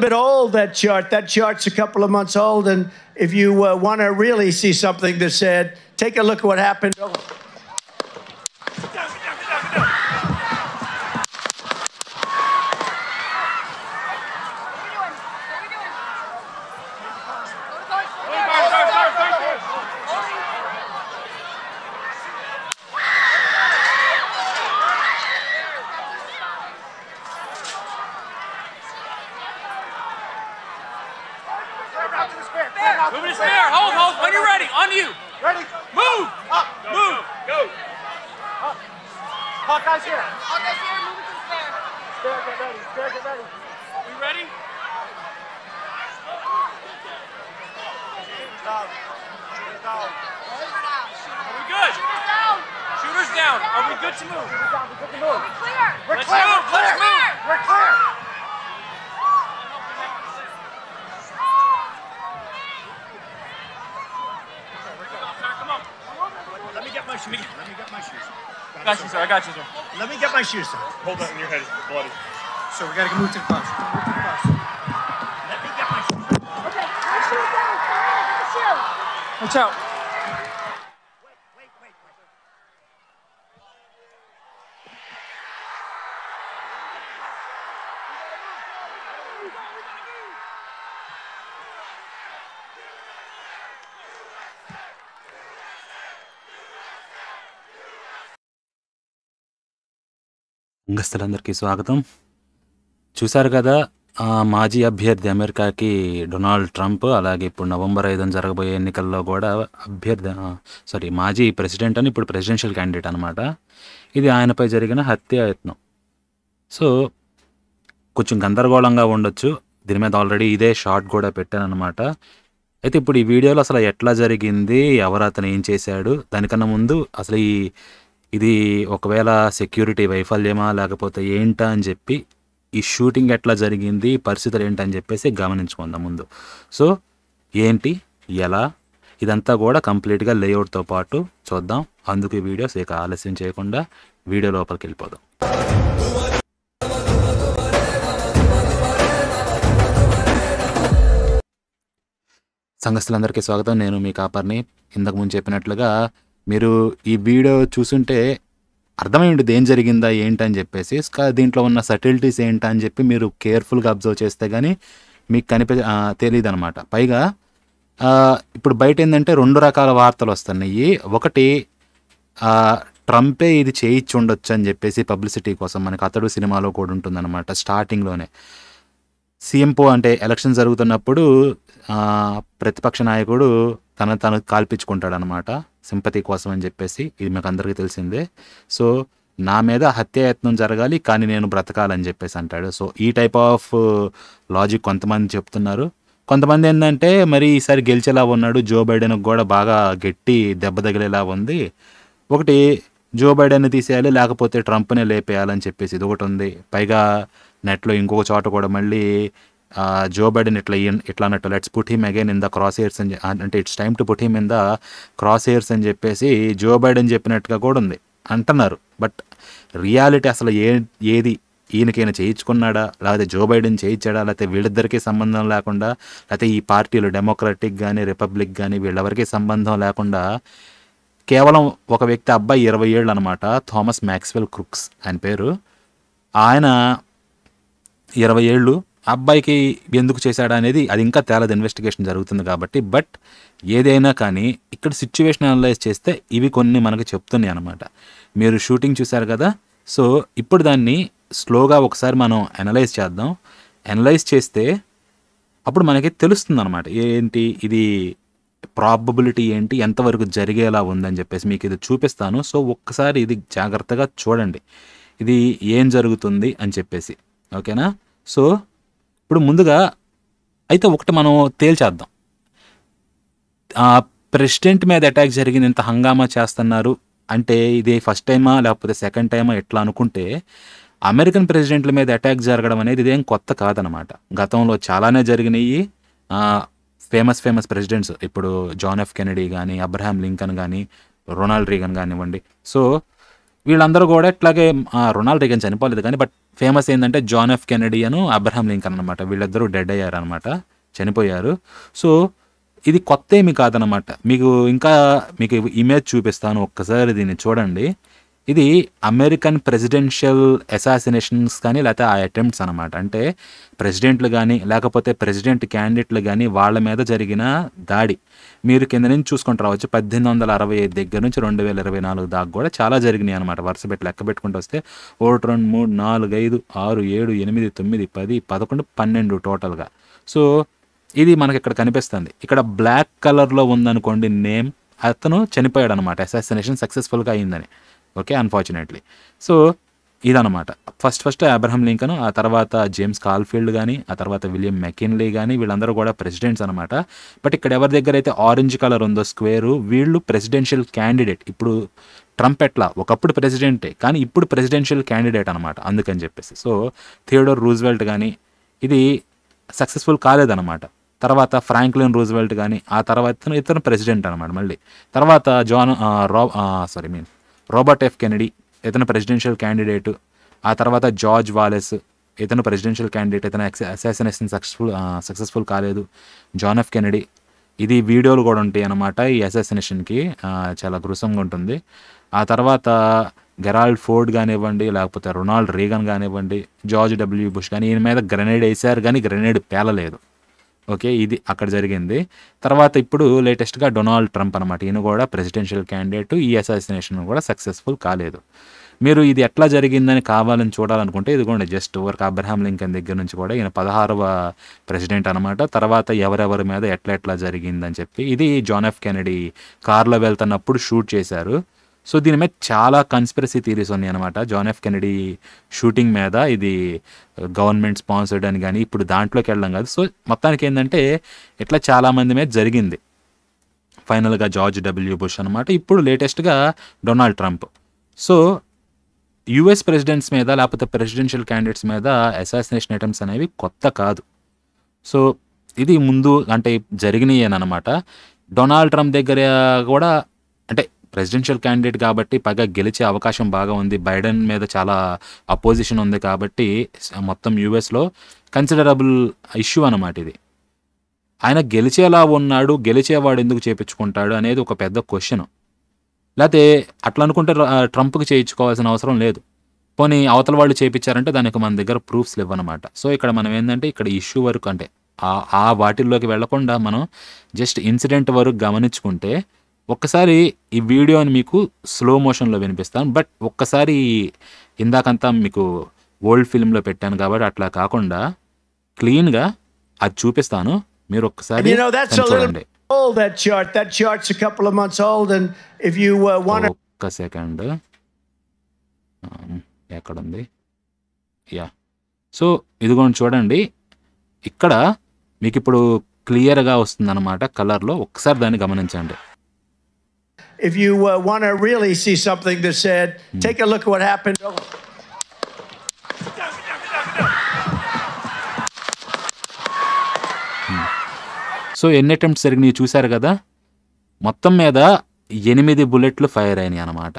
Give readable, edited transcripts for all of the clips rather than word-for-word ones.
bit old, that chart. That chart's a couple of months old. And if you want to really see something that's said, take a look at what happened. Move to spare. Hold. When you're ready. On you. Ready? Move. Up. Move. Go. Up. Hawkeye's here. Hawkeye's here. Move it to the spare. Spare, get ready. Spare, get ready. We ready? Shooter's down. Shooter's down. Are we good? Shooter's down. Shooter's down. Are we good to move? Shooter's down. We're good to move. We're clear. We're Let's clear. move. We're clear. Let's move. We're clear. Come on. Let me get my shoes. Let me get my shoes. I got you, sir. I got you, sir. Let me get my shoes, sir. Hold that in your head. It's bloody. So we gotta move to the bus. Move to the bus. Let me get my shoes. Okay. My shoe down. My shoe. Watch out. Wait. రంగస్థలందరికీ స్వాగతం. చూశారు కదా, మాజీ అభ్యర్థి అమెరికాకి Donald Trump, అలాగే ఇప్పుడు November 5 జరగబోయే ఎన్నికల్లో కూడా మాజీ ప్రెసిడెంట్ అని ఇప్పుడు ప్రెసిడెన్షియల్ క్యాండిడేట్ అనమాట. ఇది ఆయనపై జరిగిన హత్యాయత్నం. సో కొంచెం గందరగోళంగా ఉండొచ్చు. దీని మీద ఆల్రెడీ ఇదే షార్ట్ కూడా పెట్టాను అనమాట. అయితే ఇప్పుడు ఈ వీడియోలో అసలు ఎట్లా జరిగింది, ఎవరు అతను ఏం చేశాడు, దానికన్నా ముందు అసలు ఇది ఒకవేళ సెక్యూరిటీ వైఫల్యమా లేకపోతే ఏంటా అని చెప్పి, ఈ షూటింగ్ ఎట్లా జరిగింది, పరిస్థితులు ఏంటని చెప్పేసి గమనించుకుందాం ముందు. సో ఏంటి, ఎలా, ఇదంతా కూడా కంప్లీట్గా లేఅవుట్తో పాటు చూద్దాం. అందుకు ఈ వీడియోస్ ఇక ఆలస్యం చేయకుండా వీడియో లోపలికి వెళ్ళిపోదాం. సంఘస్థులందరికీ స్వాగతం. నేను మీ కాపర్ని. ఇంతకు ముందు చెప్పినట్లుగా మీరు ఈ వీడియో చూసుంటే అర్థమైంది ఏం జరిగిందా ఏంటని చెప్పేసి. దీంట్లో ఉన్న సటిలిటీస్ ఏంటని చెప్పి మీరు కేర్ఫుల్గా అబ్జర్వ్ చేస్తే కానీ మీకు తెలియదు అనమాట. పైగా ఇప్పుడు బయట ఏంటంటే 2 రకాల వార్తలు వస్తున్నాయి. ఒకటి, ట్రంపే ఇది చేయించి ఉండొచ్చు అని చెప్పేసి పబ్లిసిటీ కోసం. మనకి అతడు సినిమాలో కూడా ఉంటుందన్నమాట. స్టార్టింగ్లోనే సీఎంపో అంటే ఎలక్షన్ జరుగుతున్నప్పుడు ప్రతిపక్ష నాయకుడు తను కాల్పించుకుంటాడనమాట సింపతి కోసం అని చెప్పేసి. ఇది మీకు అందరికీ తెలిసిందే. సో నా మీద హత్యాయత్నం జరగాలి కానీ నేను బ్రతకాలని చెప్పేసి అంటాడు. సో ఈ టైప్ ఆఫ్ లాజిక్ కొంతమంది చెప్తున్నారు. కొంతమంది ఏంటంటే మరి ఈసారి గెలిచేలా ఉన్నాడు, జో బైడెన్కి కూడా బాగా గట్టి దెబ్బ తగిలేలా ఉంది. ఒకటి, జో బైడెన్ని తీసేయాలి లేకపోతే ట్రంప్నే లేపేయాలని చెప్పేసి ఇది ఒకటి ఉంది. పైగా నెట్లో ఇంకొక చోట కూడా మళ్ళీ జో బైడెన్ ఇట్లా అన్నట్టు let's put him again in the crosshairs అని, అంటే it's time to put him in the crosshairs అని చెప్పేసి జో బైడెన్ చెప్పినట్టుగా కూడా ఉంది అంటున్నారు. బట్ రియాలిటీ అసలు ఏది, ఈయనకైనా చేయించుకున్నాడా లేకపోతే జో బైడెన్ చేయించాడా లేకపోతే వీళ్ళిద్దరికీ సంబంధం లేకుండా, లేకపోతే ఈ పార్టీలు డెమోక్రటిక్ కానీ రిపబ్లిక్ కానీ వీళ్ళెవరికీ సంబంధం లేకుండా కేవలం ఒక వ్యక్తి, అబ్బాయి 20 ఏళ్ళు అనమాట, థామస్ మ్యాక్స్వెల్ క్రూక్స్ ఆయన పేరు. ఆయన 20 ఏళ్ళు, అబ్బాయికి ఎందుకు చేశాడా అనేది అది ఇంకా తేలదు, ఇన్వెస్టిగేషన్ జరుగుతుంది కాబట్టి. బట్ ఏదైనా కానీ ఇక్కడ సిచ్యువేషన్ అనలైజ్ చేస్తే ఇవి కొన్ని మనకు చెప్తున్నాయి అనమాట. మీరు షూటింగ్ చూశారు కదా, సో ఇప్పుడు దాన్ని స్లోగా ఒకసారి మనం అనలైజ్ చేద్దాం. అనలైజ్ చేస్తే అప్పుడు మనకి తెలుస్తుంది అనమాట ఏంటి ఇది ప్రాబబిలిటీ ఏంటి, ఎంతవరకు జరిగేలా ఉందని చెప్పేసి మీకు ఇది చూపిస్తాను. సో ఒక్కసారి ఇది జాగ్రత్తగా చూడండి, ఇది ఏం జరుగుతుంది అని చెప్పేసి. ఓకేనా? సో ఇప్పుడు ముందుగా అయితే ఒకటి మనం తేల్చేద్దాం. ప్రెసిడెంట్ మీద అటాక్ జరిగింది, ఇంత హంగామా చేస్తున్నారు అంటే ఇది ఫస్ట్ టైమా లేకపోతే సెకండ్ టైమా ఎట్లా అనుకుంటే, అమెరికన్ ప్రెసిడెంట్ల మీద అటాక్ జరగడం అనేది ఇదేం కొత్త కాదనమాట. గతంలో చాలానే జరిగినాయి. ఫేమస్ ప్రెసిడెంట్స్ ఇప్పుడు జాన్ ఎఫ్ కెనడీ కానీ, అబ్రహాం లింకన్ కానీ, రొనాల్డ్ రీగన్ కానివ్వండి. సో వీళ్ళందరూ కూడా ఇట్లాగే రొనాల్డ్ రీగన్ చనిపోలేదు కానీ బట్ ఫేమస్ ఏంటంటే జాన్ ఎఫ్ కెనడీ అను అబ్రహాం లింకన్ అనమాట. వీళ్ళిద్దరూ డెడ్ అయ్యారు అనమాట, చనిపోయారు. సో ఇది కొత్త ఏమి కాదనమాట. మీకు ఇమేజ్ చూపిస్తాను, ఒక్కసారి దీన్ని చూడండి. ఇది అమెరికన్ ప్రెసిడెన్షియల్ అసాసినేషన్స్ కానీ లేకపోతే ఆ అటెంప్ట్స్ అనమాట. అంటే ప్రెసిడెంట్లు కానీ లేకపోతే ప్రెసిడెంట్ క్యాండిడేట్లు కానీ వాళ్ళ మీద జరిగిన దాడి మీరు కింద నుంచి చూసుకుంటూ రావచ్చు. 1865 దగ్గర నుంచి 2024 దాకా కూడా చాలా జరిగినాయి అనమాట. వరుస పెట్టి లెక్క పెట్టుకుంటూ వస్తే 1 2 3 4 5 6 7 8 9 10 11 12 టోటల్గా. సో ఇది మనకి ఇక్కడ కనిపిస్తుంది. ఇక్కడ బ్లాక్ కలర్లో ఉందనుకోండి నేమ్, అతను చనిపోయాడు అనమాట. అసాసినేషన్ సక్సెస్ఫుల్గా అయిందని. Okay, unfortunately. సో ఇదనమాట. ఫస్ట్ అబ్రహం లింకన్, ఆ తర్వాత జేమ్స్ కాల్ఫీల్డ్ కానీ, ఆ తర్వాత విలియం మెకిన్లీ కానీ, వీళ్ళందరూ కూడా ప్రెసిడెంట్స్ అనమాట. బట్ ఇక్కడ ఎవరి దగ్గర అయితే ఆరెంజ్ కలర్ ఉందో స్క్వేరు, వీళ్ళు ప్రెసిడెన్షియల్ క్యాండిడేట్. ఇప్పుడు ట్రంప్ ఎట్లా ఒకప్పుడు ప్రెసిడెంటే కానీ ఇప్పుడు ప్రెసిడెన్షియల్ క్యాండిడేట్ అనమాట. అందుకని చెప్పేసి సో థియోడోర్ రూజ్వెల్ట్ కానీ ఇది సక్సెస్ఫుల్ కాలేదన్నమాట. తర్వాత ఫ్రాంక్లిన్ రూజ్వెల్ట్ కానీ, ఆ తర్వాత ఇతను ప్రెసిడెంట్ అనమాట. మళ్ళీ తర్వాత రాబర్ట్ ఎఫ్ కెనడీ, ఇతను ప్రెసిడెన్షియల్ క్యాండిడేట్. ఆ తర్వాత జార్జ్ వాలెస్, ఇతను ప్రెసిడెన్షియల్ క్యాండిడేట్, ఇతను అసాసినేషన్ సక్సెస్ఫుల్ కాలేదు. జాన్ ఎఫ్ కెనడీ, ఇది వీడియోలు కూడా ఉంటాయి అన్నమాట. ఈ అసాసినేషన్కి చాలా గ్రుసంగా ఉంటుంది. ఆ తర్వాత గెరాల్డ్ ఫోర్డ్ కానివ్వండి, లేకపోతే రొనాల్డ్ రీగన్ కానివ్వండి, జార్జ్ డబ్ల్యూ బుష్ కానీ, ఈయన మీద గ్రెనేడ్ వేశారు కానీ గ్రెనేడ్ పేలలేదు. ఓకే, ఇది అక్కడ జరిగింది. తర్వాత ఇప్పుడు లేటెస్ట్గా డొనాల్డ్ ట్రంప్ అనమాట. ఈయన కూడా ప్రెసిడెన్షియల్ క్యాండిడేట్. ఈ అసాసినేషన్ కూడా సక్సెస్ఫుల్ కాలేదు. మీరు ఇది ఎట్లా జరిగిందని కావాలని చూడాలనుకుంటే ఇదిగోండి జస్ట్ వర్క్ అబ్రహాం లింకన్ దగ్గర నుంచి కూడా ఈయన 16వ ప్రెసిడెంట్ అనమాట. తర్వాత ఎవరెవరి మీద ఎట్లా జరిగిందని చెప్పి ఇది జాన్ ఎఫ్ కెనడీ కార్లో వెళ్తున్నప్పుడు షూట్ చేశారు. సో దీని మీద చాలా కన్స్పిరసీ థియరీస్ ఉన్నాయి అనమాట. జాన్ ఎఫ్ కెనడీ షూటింగ్ మీద ఇది గవర్నమెంట్ స్పాన్సర్డ్ అని కానీ ఇప్పుడు దాంట్లోకి వెళ్ళడం కాదు. సో మొత్తానికి ఏంటంటే ఇట్లా చాలామంది మీద జరిగింది. ఫైనల్గా జార్జ్ డబ్ల్యూ బుష్ అనమాట. ఇప్పుడు లేటెస్ట్గా Donald Trump. So US presidents మీద లేకపోతే ప్రెసిడెన్షియల్ క్యాండిడేట్స్ మీద అసాసినేషన్ అటెంప్ట్స్ అనేవి కొత్త కాదు. సో ఇది ముందు అంటే జరిగినాయి అనమాట. డొనాల్డ్ ట్రంప్ దగ్గర కూడా అంటే ప్రెసిడెన్షియల్ క్యాండిడేట్ కాబట్టి పైగా గెలిచే అవకాశం బాగా ఉంది. బైడెన్ మీద చాలా అపోజిషన్ ఉంది కాబట్టి మొత్తం యూఎస్లో కన్సిడరబుల్ ఇష్యూ అనమాట ఇది. ఆయన గెలిచేలా ఉన్నాడు, గెలిచేవాడు ఎందుకు చేయించుకుంటాడు అనేది ఒక పెద్ద క్వశ్చన్. లేకపోతే అట్లా అనుకుంటే ట్రంప్కి చేయించుకోవాల్సిన అవసరం లేదు. పోనీ అవతల వాళ్ళు చేయించారంటే దానికి మన దగ్గర ప్రూఫ్స్ లేవన్నమాట. సో ఇక్కడ మనం ఏంటంటే ఇక్కడ ఇష్యూ వరకు అంటే ఆ వాటిల్లోకి వెళ్లకుండా మనం జస్ట్ ఇన్సిడెంట్ వరకు గమనించుకుంటే ఒక్కసారి ఈ వీడియోని మీకు స్లో మోషన్లో వినిపిస్తాను. బట్ ఒక్కసారి ఇందాకంతా మీకు ఓల్డ్ ఫిల్మ్లో పెట్టాను కాబట్టి అట్లా కాకుండా క్లీన్గా అది చూపిస్తాను. మీరు ఒక్కసారి చూడండి. That chart's a couple of months old, and if you want to... ఒక్క సెకండ్, ఎక్కడుంది? యా, సో ఇదిగోండి చూడండి, ఇక్కడ మీకు ఇప్పుడు క్లియర్గా వస్తుందన్నమాట కలర్లో. ఒక్కసారి దాన్ని గమనించండి. If you want to really see something that said, take a look at what happened. So ఎన్ని అటెంప్ట్స్ జరిగినాయి చూశారు కదా. మొత్తం మీద 8 బుల్లెట్లు ఫైర్ అయినాయి అన్నమాట.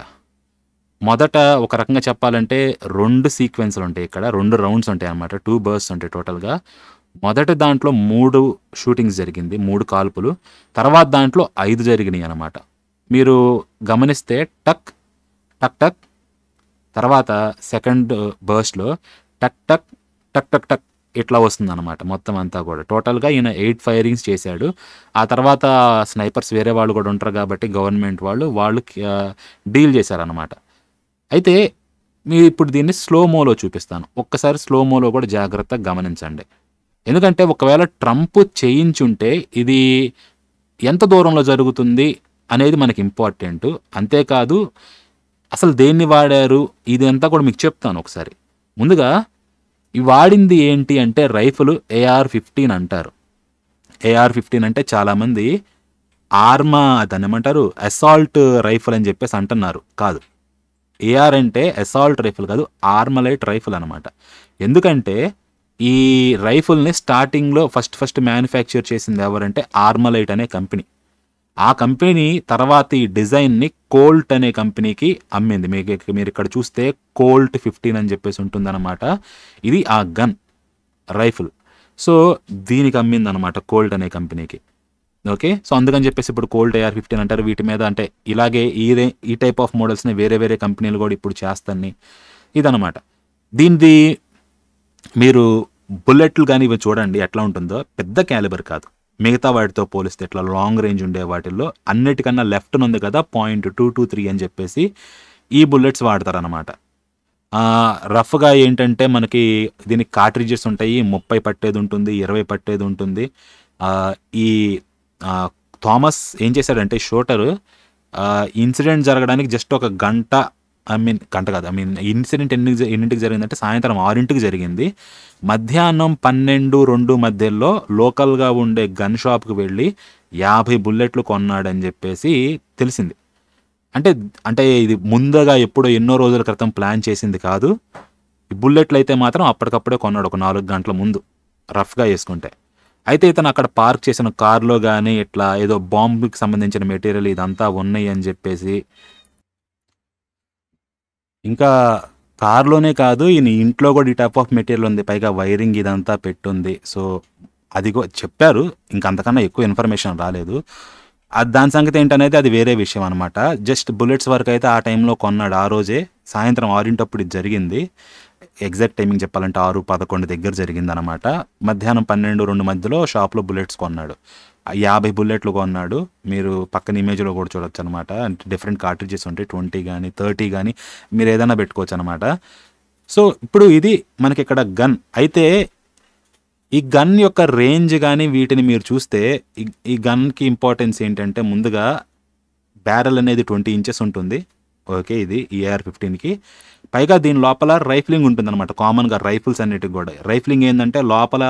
మొదట ఒక రకంగా చెప్పాలంటే 2 సీక్వెన్స్లు ఉంటాయి, ఇక్కడ 2 రౌండ్స్ ఉంటాయి అన్నమాట. 2 బర్స్ ఉంటాయి టోటల్గా. మొదటి దాంట్లో 3 షూటింగ్స్ జరిగింది, 3 కాల్పులు. తర్వాత దాంట్లో 5 జరిగినాయి అన్నమాట. మీరు గమనిస్తే టక్ టక్ టక్, తర్వాత సెకండ్ బర్స్ట్లో టక్ టక్ టక్ టక్ టక్ ఇట్లా వస్తుందన్నమాట మొత్తం అంతా కూడా. టోటల్గా ఈయన 8 ఫైరింగ్స్ చేశాడు. ఆ తర్వాత స్నైపర్స్ వేరే వాళ్ళు కూడా ఉంటారు కాబట్టి గవర్నమెంట్ వాళ్ళు డీల్ చేశారనమాట. అయితే మీరు ఇప్పుడు దీన్ని స్లో మోలో చూపిస్తాను. ఒక్కసారి స్లో మోలో కూడా జాగ్రత్తగా గమనించండి. ఎందుకంటే ఒకవేళ ట్రంప్ చేయించుంటే ఇది ఎంత దూరంలో జరుగుతుంది అనేది మనకి ఇంపార్టెంట్. అంతేకాదు అసలు దేన్ని వాడారు ఇదంతా కూడా మీకు చెప్తాను ఒకసారి. ముందుగా ఈ వాడింది ఏంటి అంటే రైఫిల్ AR-15 అంటారు. AR-15 అంటే చాలామంది దాన్ని ఏమంటారు అసాల్ట్ రైఫిల్ అని చెప్పేసి అంటున్నారు. కాదు, AR అంటే అసాల్ట్ రైఫిల్ కాదు, ఆర్మలైట్ రైఫిల్ అనమాట. ఎందుకంటే ఈ రైఫిల్ని స్టార్టింగ్లో ఫస్ట్ మ్యానుఫ్యాక్చర్ చేసింది ఎవరంటే ఆర్మలైట్ అనే కంపెనీ. ఆ కంపెనీ తర్వాత ఈ డిజైన్ని కోల్ట్ అనే కంపెనీకి అమ్మింది. మీరు ఇక్కడ చూస్తే కోల్ట్ 15 అని చెప్పేసి ఉంటుందన్నమాట. ఇది ఆ గన్ రైఫిల్. సో దీనికి అమ్మింది అనమాట కోల్ట్ అనే కంపెనీకి. ఓకే, సో అందుకని చెప్పేసి ఇప్పుడు కోల్ట్ AR-15 అంటారు. వీటి మీద అంటే ఇలాగే ఈ టైప్ ఆఫ్ మోడల్స్ని వేరే వేరే కంపెనీలు కూడా ఇప్పుడు చేస్తాయి. ఇదనమాట. దీనిది మీరు బుల్లెట్లు కానీ ఇవి చూడండి ఎట్లా ఉంటుందో. పెద్ద క్యాలిబర్ కాదు, మిగతా వాటితో పోలిస్తే ఇట్లా లాంగ్ రేంజ్ ఉండే వాటిల్లో అన్నిటికన్నా లెఫ్ట్ ఉంది కదా .223 అని చెప్పేసి ఈ బుల్లెట్స్ వాడతారనమాట. రఫ్గా ఏంటంటే మనకి దీనికి కార్ట్రిడ్జెస్ ఉంటాయి. 30 పట్టేది ఉంటుంది, 20 పట్టేది ఉంటుంది. ఈ థామస్ ఏం చేశాడంటే షూటర్ ఇన్సిడెంట్ జరగడానికి జస్ట్ ఒక గంట గంట కాదు, ఇన్సిడెంట్ ఎన్నింటికి జరిగిందంటే సాయంత్రం 6ంటికి జరిగింది. మధ్యాహ్నం 12-2 మధ్యలో లోకల్గా ఉండే గన్ షాప్కి వెళ్ళి 50 బుల్లెట్లు కొన్నాడని చెప్పేసి తెలిసింది. అంటే ఇది ముందుగా ఎప్పుడో ఎన్నో రోజుల క్రితం ప్లాన్ చేసింది కాదు. ఈ బుల్లెట్లు అయితే మాత్రం అప్పటికప్పుడే కొన్నాడు, ఒక 4 గంటల ముందు రఫ్గా వేసుకుంటే. అయితే ఇతను అక్కడ పార్క్ చేసిన కార్లో కానీ ఇట్లా ఏదో బాంబుకి సంబంధించిన మెటీరియల్ ఇదంతా ఉన్నాయి అని చెప్పేసి, ఇంకా కార్లోనే కాదు ఈయన ఇంట్లో కూడా ఈ టైప్ ఆఫ్ మెటీరియల్ ఉంది, పైగా వైరింగ్ ఇదంతా పెట్టుంది. సో అది చెప్పారు, ఇంకంతకన్నా ఎక్కువ ఇన్ఫర్మేషన్ రాలేదు. దాని సంగతి ఏంటనేది అది వేరే విషయం అనమాట. జస్ట్ బుల్లెట్స్ వరకు అయితే ఆ టైంలో కొన్నాడు. ఆ రోజే సాయంత్రం 6ంటప్పుడు ఇది జరిగింది. ఎగ్జాక్ట్ టైమింగ్ చెప్పాలంటే 6:11 దగ్గర జరిగిందనమాట. మధ్యాహ్నం 12-2 మధ్యలో షాప్లో బుల్లెట్స్ కొన్నాడు. 50 బుల్లెట్లు కొన్నాడు. మీరు పక్కన ఇమేజ్లో కూడా చూడొచ్చు అనమాట. అంటే డిఫరెంట్ కార్ట్రిడ్జెస్ ఉంటాయి, 20 కానీ 30 కానీ మీరు ఏదైనా పెట్టుకోవచ్చు అనమాట. సో ఇప్పుడు ఇది మనకి ఇక్కడ గన్. అయితే ఈ గన్ యొక్క రేంజ్ కానీ వీటిని మీరు చూస్తే ఈ గన్కి ఇంపార్టెన్స్ ఏంటంటే ముందుగా బ్యారెల్ అనేది 20 ఇంచెస్ ఉంటుంది. ఓకే, ఇది AR-15కి. పైగా దీని లోపల రైఫిలింగ్ ఉంటుంది అనమాట. కామన్గా రైఫిల్స్ అన్నిటికి కూడా రైఫిలింగ్ ఏంటంటే లోపల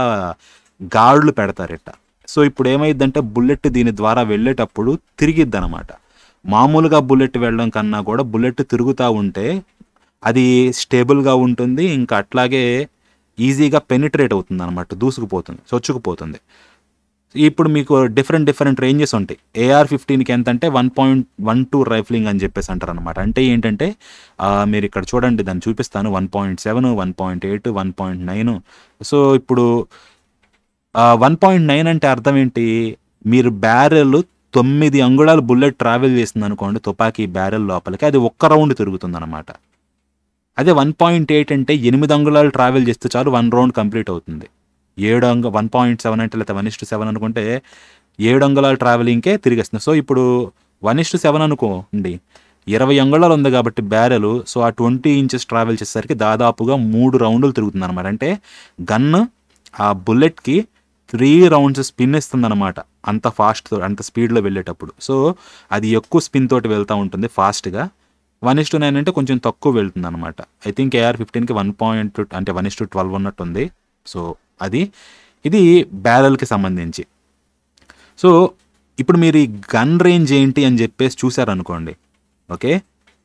గార్డులు పెడతారు ఇట్ట. సో ఇప్పుడు ఏమైందంటే బుల్లెట్ దీని ద్వారా వెళ్ళేటప్పుడు తిరిగిద్ది అనమాట. మామూలుగా బుల్లెట్ వెళ్ళడం కన్నా కూడా బుల్లెట్ తిరుగుతూ ఉంటే అది స్టేబుల్గా ఉంటుంది, ఇంకా అట్లాగే ఈజీగా పెనిట్రేట్ అవుతుంది అనమాట, దూసుకుపోతుంది, చొచ్చుకుపోతుంది. ఇప్పుడు మీకు డిఫరెంట్ రేంజెస్ ఉంటాయి. AR-15కి ఎంత అంటే 1.12 రైఫిలింగ్ అని చెప్పేసి అంటారు అనమాట. అంటే ఏంటంటే మీరు ఇక్కడ చూడండి, దాన్ని చూపిస్తాను. 1.7, 1.8, 1.9. సో ఇప్పుడు 1.9 అంటే అర్థం ఏంటి? మీరు బ్యారెల్ 9 అంగుళాలు బుల్లెట్ ట్రావెల్ చేస్తుంది అనుకోండి తుపాకీ బ్యారెల్ లోపలికి, అది ఒక్క రౌండ్ తిరుగుతుంది అనమాట. అదే 1.8 అంటే 8 అంగుళాలు ట్రావెల్ చేస్తే చాలు 1 రౌండ్ కంప్లీట్ అవుతుంది. 1.7 అంటే లేదా 1:7 అనుకుంటే 7 అంగుళాల ట్రావెలింగ్కే తిరిగేస్తుంది. సో ఇప్పుడు 1:7 అనుకోండి, 20 అంగుళాలు ఉంది కాబట్టి బ్యారెల్. సో ఆ 20 ఇంచెస్ ట్రావెల్ చేసేసరికి దాదాపుగా 3 రౌండ్లు తిరుగుతుంది అనమాట. అంటే గన్ ఆ బుల్లెట్కి 3 రౌండ్స్ స్పిన్ ఇస్తుంది అనమాట, అంత ఫాస్ట్, అంత స్పీడ్లో వెళ్ళేటప్పుడు. సో అది ఎక్కువ స్పిన్ తోటి వెళ్తూ ఉంటుంది ఫాస్ట్గా. 1:9 అంటే కొంచెం తక్కువ వెళ్తుంది అనమాట. ఐ థింక్ AR-15కి 1.2 అంటే 1:12 ఉన్నట్టుంది. సో ఇది బ్యారెల్కి సంబంధించి. సో ఇప్పుడు మీరు ఈ గన్ రేంజ్ ఏంటి అని చెప్పేసి చూసారనుకోండి. ఓకే,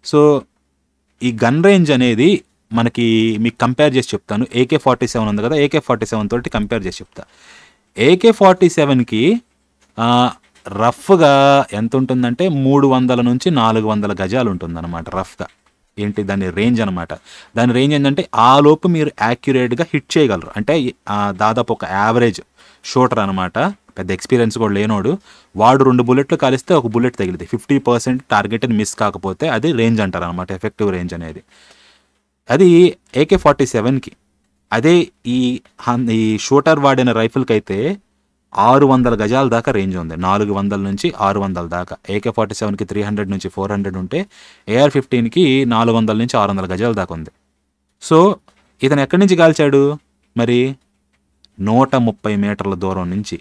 సో ఈ గన్ రేంజ్ అనేది మనకి మీకు కంపేర్ చేసి చెప్తాను. AK-47 ఉంది కదా, AK-47 తోటి కంపేర్ చేసి చెప్తా. AK-47కి రఫ్గా ఎంత ఉంటుందంటే 300 నుంచి 400 గజాలు ఉంటుందన్నమాట రఫ్గా. ఏంటి దాని రేంజ్ అనమాట. దాని రేంజ్ ఏంటంటే ఆ లోపు మీరు యాక్యురేట్గా హిట్ చేయగలరు. అంటే దాదాపు ఒక యావరేజ్ షూటర్ అనమాట, పెద్ద ఎక్స్పీరియన్స్ కూడా లేనోడు, వాడు 2 బుల్లెట్లు కాలిస్తే ఒక బుల్లెట్ తగిలింది. 50% టార్గెట్ మిస్ కాకపోతే అది రేంజ్ అంటారు అనమాట, ఎఫెక్టివ్ రేంజ్ అనేది. అది AK-47కి. అదే ఈ షూటర్ వాడిన రైఫిల్కి అయితే 600 గజాల దాకా రేంజ్ ఉంది, 400 నుంచి 600 దాకా. AK-47కి 300 నుంచి 400 ఉంటే AR-15కి 400 నుంచి 600 గజాల దాకా ఉంది. సో ఇతను ఎక్కడి నుంచి కాల్చాడు మరి? 130 మీటర్ల దూరం నుంచి.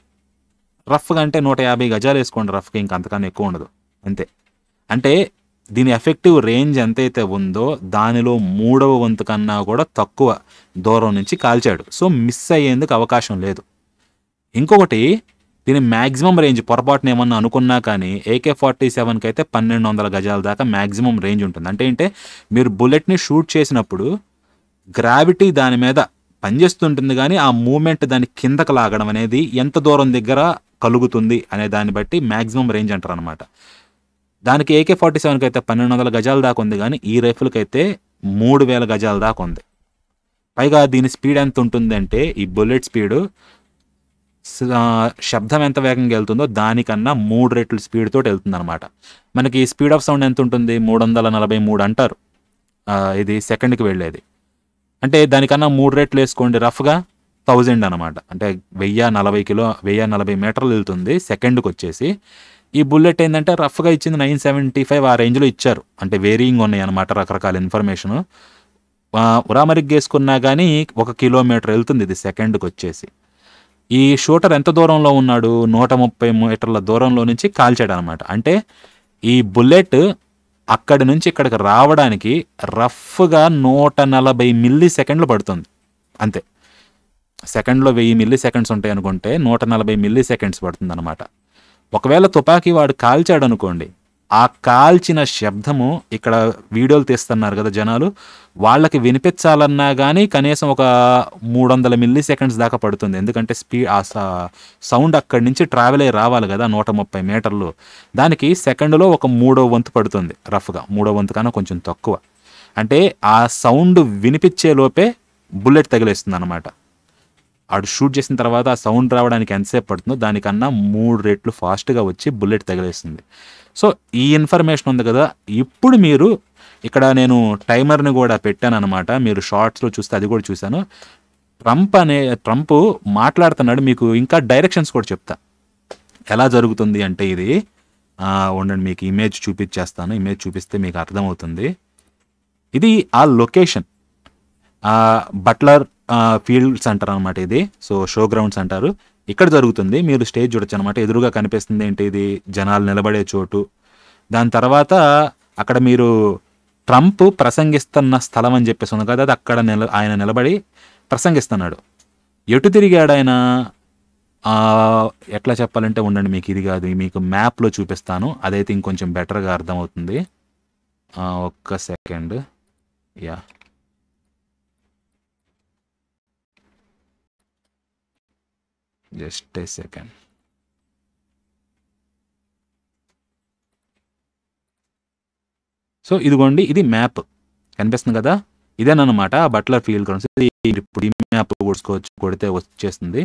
రఫ్గా అంటే 150 గజాలు వేసుకోండి రఫ్గా, ఇంక అంతకన్నా ఎక్కువ ఉండదు అంతే. అంటే దీని ఎఫెక్టివ్ రేంజ్ ఎంతైతే ఉందో దానిలో 3వ వంతు కన్నా కూడా తక్కువ దూరం నుంచి కాల్చాడు. సో మిస్ అయ్యేందుకు అవకాశం లేదు. ఇంకొకటి, దీని మ్యాక్సిమం రేంజ్ పొరపాటున ఏమన్నా అనుకున్నా కానీ AK-47కి అయితే 1200 గజాల దాకా మ్యాక్సిమం రేంజ్ ఉంటుంది. అంటే మీరు బుల్లెట్ని షూట్ చేసినప్పుడు గ్రావిటీ దాని మీద పనిచేస్తుంటుంది, కానీ ఆ మూమెంట్ దాన్ని కిందకు లాగడం అనేది ఎంత దూరం దగ్గర కలుగుతుంది అనే దాన్ని బట్టి మ్యాక్సిమం రేంజ్ అంటారు అనమాట. దానికి AK-47కి అయితే 1200 గజాల దాకా ఉంది, కానీ ఈ రైఫిల్కి అయితే 3000 గజాల దాకా ఉంది. పైగా దీని స్పీడ్ ఎంత ఉంటుంది అంటే, ఈ బుల్లెట్ స్పీడు శబ్దం ఎంత వేగంగా వెళ్తుందో దానికన్నా 3 రెట్లు స్పీడ్ తోటి వెళ్తుంది అనమాట. మనకి స్పీడ్ ఆఫ్ సౌండ్ ఎంత ఉంటుంది, 343 అంటారు ఇది సెకండ్కి వెళ్ళేది. అంటే దానికన్నా 3 రెట్లు వేసుకోండి, రఫ్గా 1000 అనమాట. అంటే 1040 మీటర్లు వెళ్తుంది సెకండ్కి వచ్చేసి. ఈ బుల్లెట్ ఏంటంటే రఫ్గా ఇచ్చింది 975 ఆ రేంజ్లో ఇచ్చారు. అంటే వేరియింగ్ ఉన్నాయి అనమాట రకరకాల ఇన్ఫర్మేషను. ఉరామరిగ్ వేసుకున్నా కానీ 1 కిలోమీటర్ వెళ్తుంది ఇది సెకండ్కి వచ్చేసి. ఈ షూటర్ ఎంత దూరంలో ఉన్నాడు, 130 మీటర్ల దూరంలో నుంచి కాల్చాడు అనమాట. అంటే ఈ బుల్లెట్ అక్కడి నుంచి ఇక్కడికి రావడానికి రఫ్గా 140 మిల్లీ సెకండ్లు పడుతుంది అంతే. సెకండ్లో 1000 మిల్లీ సెకండ్స్ ఉంటాయి అనుకుంటే 140 మిల్లీ సెకండ్స్ పడుతుంది అనమాట. ఒకవేళ తుపాకీ వాడు కాల్చాడు అనుకోండి, ఆ కాల్చిన శబ్దము ఇక్కడ వీడియోలు తీస్తున్నారు కదా జనాలు, వాళ్ళకి వినిపించాలన్నా కానీ కనీసం ఒక 300 మిల్లీ సెకండ్స్ దాకా పడుతుంది. ఎందుకంటే ఆ సౌండ్ అక్కడి నుంచి ట్రావెల్ అయ్యి రావాలి కదా 130 మీటర్లు. దానికి సెకండ్లో ఒక 1/3 వంతు పడుతుంది, రఫ్గా 1/3 వంతు కన్నా కొంచెం తక్కువ. అంటే ఆ సౌండ్ వినిపించే లోపే బుల్లెట్ తగిలేస్తుంది అనమాట. ఆడు షూట్ చేసిన తర్వాత ఆ సౌండ్ రావడానికి ఎంతసేపు పడుతుందో దానికన్నా 3 రెట్లు ఫాస్ట్గా వచ్చి బుల్లెట్ తగిలేస్తుంది. సో ఈ ఇన్ఫర్మేషన్ ఉంది కదా. ఇప్పుడు మీరు ఇక్కడ నేను టైమర్ని కూడా పెట్టాను అనమాట. మీరు షార్ట్స్లో చూస్తే అది కూడా చూశాను. ట్రంప్ మాట్లాడుతున్నాడు. మీకు ఇంకా డైరెక్షన్స్ కూడా చెప్తా ఎలా జరుగుతుంది అంటే. ఇది ఉండండి, మీకు ఇమేజ్ చూపించేస్తాను. ఇమేజ్ చూపిస్తే మీకు అర్థమవుతుంది. ఇది ఆ లొకేషన్ బట్లర్ ఫీల్డ్స్ అంటారు అనమాట ఇది. సో షో గ్రౌండ్స్ అంటారు. ఇక్కడ జరుగుతుంది. మీరు స్టేజ్ చూడొచ్చు అనమాట. ఎదురుగా కనిపిస్తుంది ఏంటి, ఇది జనాలు నిలబడే చోటు. దాని తర్వాత అక్కడ మీరు ట్రంప్ ప్రసంగిస్తున్న స్థలం అని చెప్పేసి ఉంది కదా, అది అక్కడ ఆయన నిలబడి ప్రసంగిస్తున్నాడు. ఎటు తిరిగాడు ఆయన, ఎట్లా చెప్పాలంటే ఉండండి, మీకు ఇది కాదు, మీకు మ్యాప్లో చూపిస్తాను. అదైతే ఇంకొంచెం బెటర్గా అర్థమవుతుంది. ఒక్క second. Yeah, just a second. So ఇదిగోండి, ఇది మ్యాప్ కనిపిస్తుంది కదా, ఇదేనమాట బట్లర్ ఫీల్డ్ గ్రౌండ్స్. ఇప్పుడు ఈ మ్యాప్ కొడితే వచ్చేస్తుంది.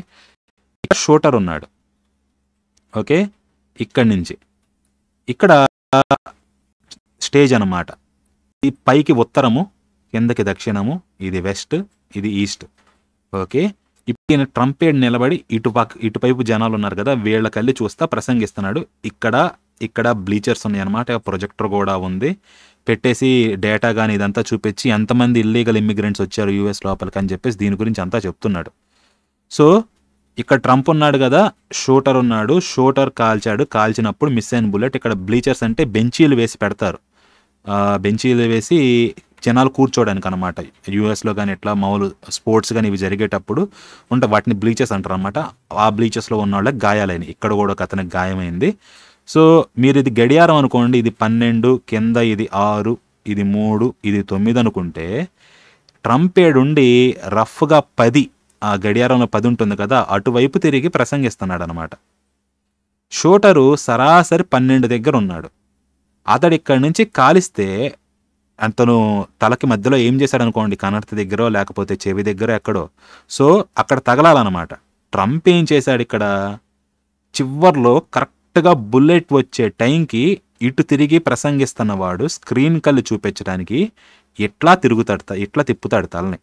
ఇక్కడ షూటర్ ఉన్నాడు. ఓకే, ఇక్కడి నుంచి ఇక్కడ స్టేజ్ అన్నమాట. ఇది పైకి ఉత్తరము, కిందకి దక్షిణము, ఇది వెస్ట్, ఇది ఈస్ట్. ఓకే, ఇప్పుడు ట్రంప్ నిలబడి ఇటువైపు జనాలు ఉన్నారు కదా, వీళ్ళకెళ్ళి చూస్తా ప్రసంగిస్తున్నాడు. ఇక్కడ బ్లీచర్స్ ఉన్నాయి అనమాట, ప్రొజెక్టర్ కూడా ఉంది. పెట్టేసి డేటా కానీ ఇదంతా చూపించి ఎంతమంది ఇల్లీగల్ ఇమ్మిగ్రెంట్స్ వచ్చారు యూఎస్ లోపలికి అని చెప్పేసి దీని గురించి అంతా చెప్తున్నాడు. సో ఇక్కడ ట్రంప్ ఉన్నాడు కదా, షూటర్ ఉన్నాడు. షూటర్ కాల్చినప్పుడు మిస్ అయిన బుల్లెట్ ఇక్కడ బ్లీచర్స్ అంటే బెంచీలు వేసి పెడతారు. బెంచీలు వేసి జనాలు కూర్చోడానికి అనమాట. యూఎస్లో కానీ ఇట్లా మామూలు స్పోర్ట్స్ కానీ ఇవి జరిగేటప్పుడు వాటిని బ్లీచర్స్ అంటారు అనమాట. ఆ బ్లీచర్స్లో ఉన్న వాళ్ళకి గాయాలైనవి. ఇక్కడ కూడా ఒక అతనికి గాయమైంది. సో మీరు ఇది గడియారం అనుకోండి, ఇది 12, కింద ఇది 6, ఇది 3, ఇది 9 అనుకుంటే, ట్రంప్ ఏడుండి రఫ్గా 10, ఆ గడియారంలో 10 ఉంటుంది కదా, అటువైపు తిరిగి ప్రసంగిస్తున్నాడు అనమాట. షూటరు సరాసరి 12 దగ్గర ఉన్నాడు. అతడు ఇక్కడి నుంచి కాలిస్తే అతను తలకి మధ్యలో ఏం చేశాడు అనుకోండి, కనర్త దగ్గర లేకపోతే చెవి దగ్గర ఎక్కడో, సో అక్కడ తగలాలన్నమాట. ట్రంప్ ఏం చేశాడు, ఇక్కడ చివర్లో కరెక్ట్గా బుల్లెట్ వచ్చే టైంకి ఇటు తిరిగి ప్రసంగిస్తున్నవాడు స్క్రీన్ కళ్ళు చూపించడానికి ఎట్లా తిప్పుతాడు తలని.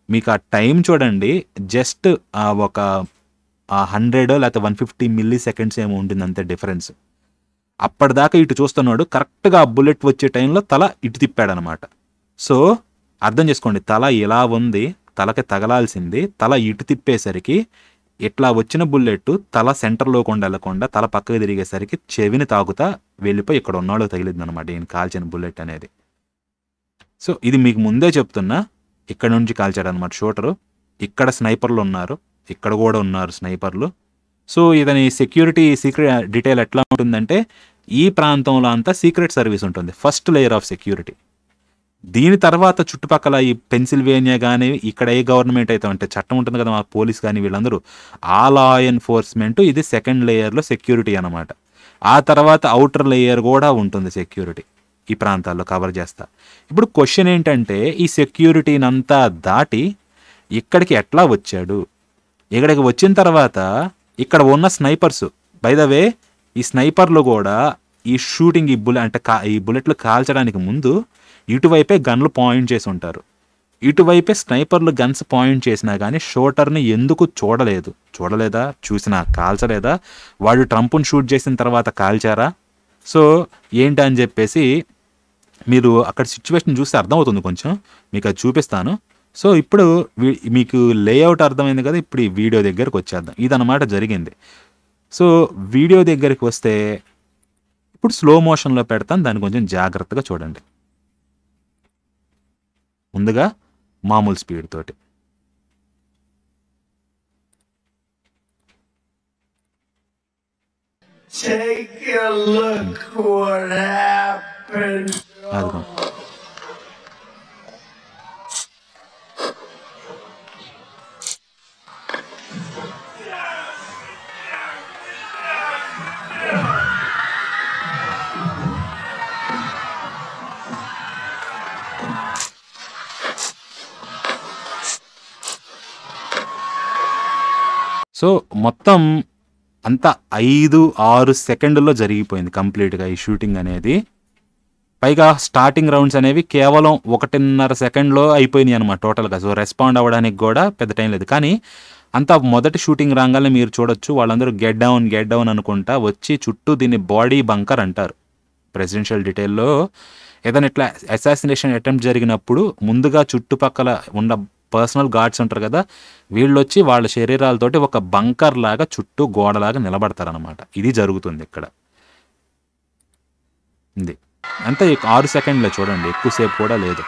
మీకు ఆ టైం చూడండి, జస్ట్ ఒక 100 లేకపోతే 150 మిల్లీ సెకండ్స్ ఏమో ఉంటుంది అంతే డిఫరెన్స్. అప్పటిదాకా ఇటు చూస్తున్నాడు, కరెక్ట్గా ఆ బుల్లెట్ వచ్చే టైంలో తల ఇటు తిప్పాడనమాట. సో అర్థం చేసుకోండి, తల ఇలా ఉంది, తలకి తగలాల్సింది, తల ఇటు తిప్పేసరికి ఇట్లా వచ్చిన బుల్లెట్ తల సెంటర్లోకి వెళ్ళకుండా తల పక్కకి తిరిగేసరికి చెవిని తాకుతా వెళ్ళిపోయి ఇక్కడ ఉన్నాళ్ళు తగిలింది అనమాట ఈయన కాల్చిన బుల్లెట్ అనేది. సో ఇది మీకు ముందే చెప్తున్నా, ఇక్కడ నుంచి కాల్చాడనమాట షూటరు. ఇక్కడ స్నైపర్లు ఉన్నారు, ఇక్కడ కూడా ఉన్నారు స్నైపర్లు. సో ఇతని సీక్రెట్ డీటెయిల్ ఎట్లా ఉంటుందంటే, ఈ ప్రాంతంలో అంతా సీక్రెట్ సర్వీస్ ఉంటుంది, ఫస్ట్ లేయర్ ఆఫ్ సెక్యూరిటీ. దీని తర్వాత చుట్టుపక్కల ఈ పెన్సిల్వేనియా కానీ ఇక్కడ ఏ గవర్నమెంట్ అయితే అంటే చట్టం ఉంటుంది కదా, మా పోలీస్ కానీ వీళ్ళందరూ ఆ లా ఎన్ఫోర్స్మెంట్, ఇది సెకండ్ లేయర్లో సెక్యూరిటీ అనమాట. ఆ తర్వాత అవుటర్ లేయర్ కూడా ఉంటుంది సెక్యూరిటీ, ఈ ప్రాంతాల్లో కవర్ చేస్తా. ఇప్పుడు క్వశ్చన్ ఏంటంటే ఈ సెక్యూరిటీని అంతా దాటి ఇక్కడికి ఎట్లా వచ్చాడు? ఇక్కడికి వచ్చిన తర్వాత ఇక్కడ ఉన్న స్నైపర్స్, బై ద వే ఈ స్నైపర్లు కూడా ఈ షూటింగ్ ఈ బుల్లెట్లు కాల్చడానికి ముందు ఇటువైపే గన్లు పాయింట్ చేసి ఉంటారు. ఇటువైపే స్నైపర్లు గన్స్ పాయింట్ చేసినా కానీ షూటర్ని ఎందుకు చూడలేదా, చూసినా కాల్చలేదా? వాడు ట్రంప్ను షూట్ చేసిన తర్వాత కాల్చారా? సో ఏంటని చెప్పేసి మీరు అక్కడ సిచ్యువేషన్ చూస్తే అర్థమవుతుంది. కొంచెం మీకు అది చూపిస్తాను. సో ఇప్పుడు మీకు లేఅవుట్ అర్థమైంది కదా. ఇప్పుడు ఈ వీడియో దగ్గరికి వచ్చేద్దాం. ఇదన్నమాట జరిగింది. సో వీడియో దగ్గరికి వస్తే ఇప్పుడు స్లో మోషన్లో పెడతాను, దాన్ని కొంచెం జాగ్రత్తగా చూడండి. ముందుగా మామూలు స్పీడ్ తోటి. Take a look what happened. అదిగో సో మొత్తం అంతా 5-6 సెకండ్లో జరిగిపోయింది కంప్లీట్గా ఈ షూటింగ్ అనేది. పైగా స్టార్టింగ్ రౌండ్స్ అనేవి కేవలం 1.5 సెకండ్లో అయిపోయినాయి అనమాట టోటల్గా. సో రెస్పాండ్ అవ్వడానికి కూడా పెద్ద టైం లేదు. కానీ అంతా మొదటి షూటింగ్ రాగానే మీరు చూడొచ్చు, వాళ్ళందరూ గెట్ డౌన్ అనుకుంటా వచ్చి చుట్టూ దీన్ని బాడీ బంకర్ అంటారు. ప్రెసిడెన్షియల్ డీటెయిల్లో ఏదైనా ఇట్లా అసాసినేషన్ అటెంప్ట్ జరిగినప్పుడు ముందుగా చుట్టుపక్కల ఉన్న పర్సనల్ గార్డ్స్ ఉంటారు కదా, వీళ్ళు వచ్చి వాళ్ళ శరీరాలతోటి ఒక బంకర్ లాగా చుట్టూ గోడలాగా నిలబడతారనమాట. ఇది జరుగుతుంది ఇక్కడ. ఇది అంతే 6 సెకండ్లే చూడండి, ఎక్కువసేపు కూడా లేదు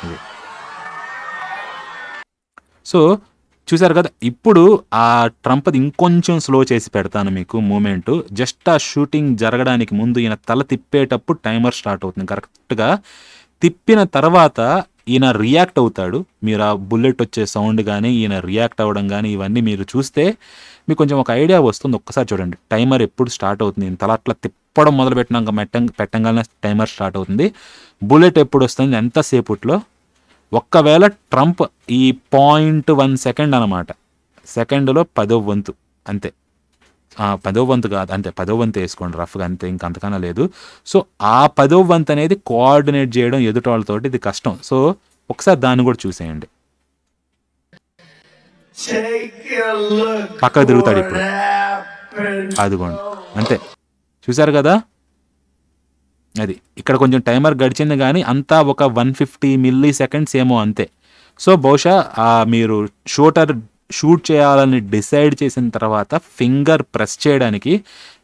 ఇది. సో చూసారు కదా. ఇప్పుడు ఆ ట్రంప్ది ఇంకొంచెం స్లో చేసి పెడతాను మీకు మూమెంట్. జస్ట్ ఆ షూటింగ్ జరగడానికి ముందు ఈయన తల తిప్పేటప్పుడు టైమర్ స్టార్ట్ అవుతుంది. కరెక్ట్గా తిప్పిన తర్వాత ఈయన రియాక్ట్ అవుతాడు. మీరు ఆ బుల్లెట్ వచ్చే సౌండ్ కానీ ఈయన రియాక్ట్ అవ్వడం కానీ ఇవన్నీ మీరు చూస్తే మీకు కొంచెం ఒక ఐడియా వస్తుంది. ఒక్కసారి చూడండి టైమర్ ఎప్పుడు స్టార్ట్ అవుతుంది. ఈయన తల అట్లా తిప్పడం మొదలుపెట్టినాక పెట్టంగానే టైమర్ స్టార్ట్ అవుతుంది. బుల్లెట్ ఎప్పుడు వస్తుంది, ఎంతసేపట్లో. ఒక్కవేళ ట్రంప్ ఈ 0.1 సెకండ్ అనమాట, సెకండ్లో 10వ వంతు అంతే. 10వ వంతు కాదు, అంతే 10వ వంతు వేసుకోండి రఫ్గా, అంతే, ఇంకంతకన్నా లేదు. సో ఆ 10వ వంతు అనేది కోఆర్డినేట్ చేయడం ఎదుటి వాళ్ళతోటి ఇది కష్టం. సో ఒకసారి దాన్ని కూడా చూసేయండి. పక్కకు తిరుగుతాడు ఇప్పుడు, అదిగోండి అంతే. చూసారు కదా. అది ఇక్కడ కొంచెం టైమర్ గడిచింది కానీ అంతా ఒక 150 మిల్లీ సెకండ్స్ ఏమో అంతే. సో బహుశా మీరు షూట్ చేయాలని డిసైడ్ చేసిన తర్వాత ఫింగర్ ప్రెస్ చేయడానికి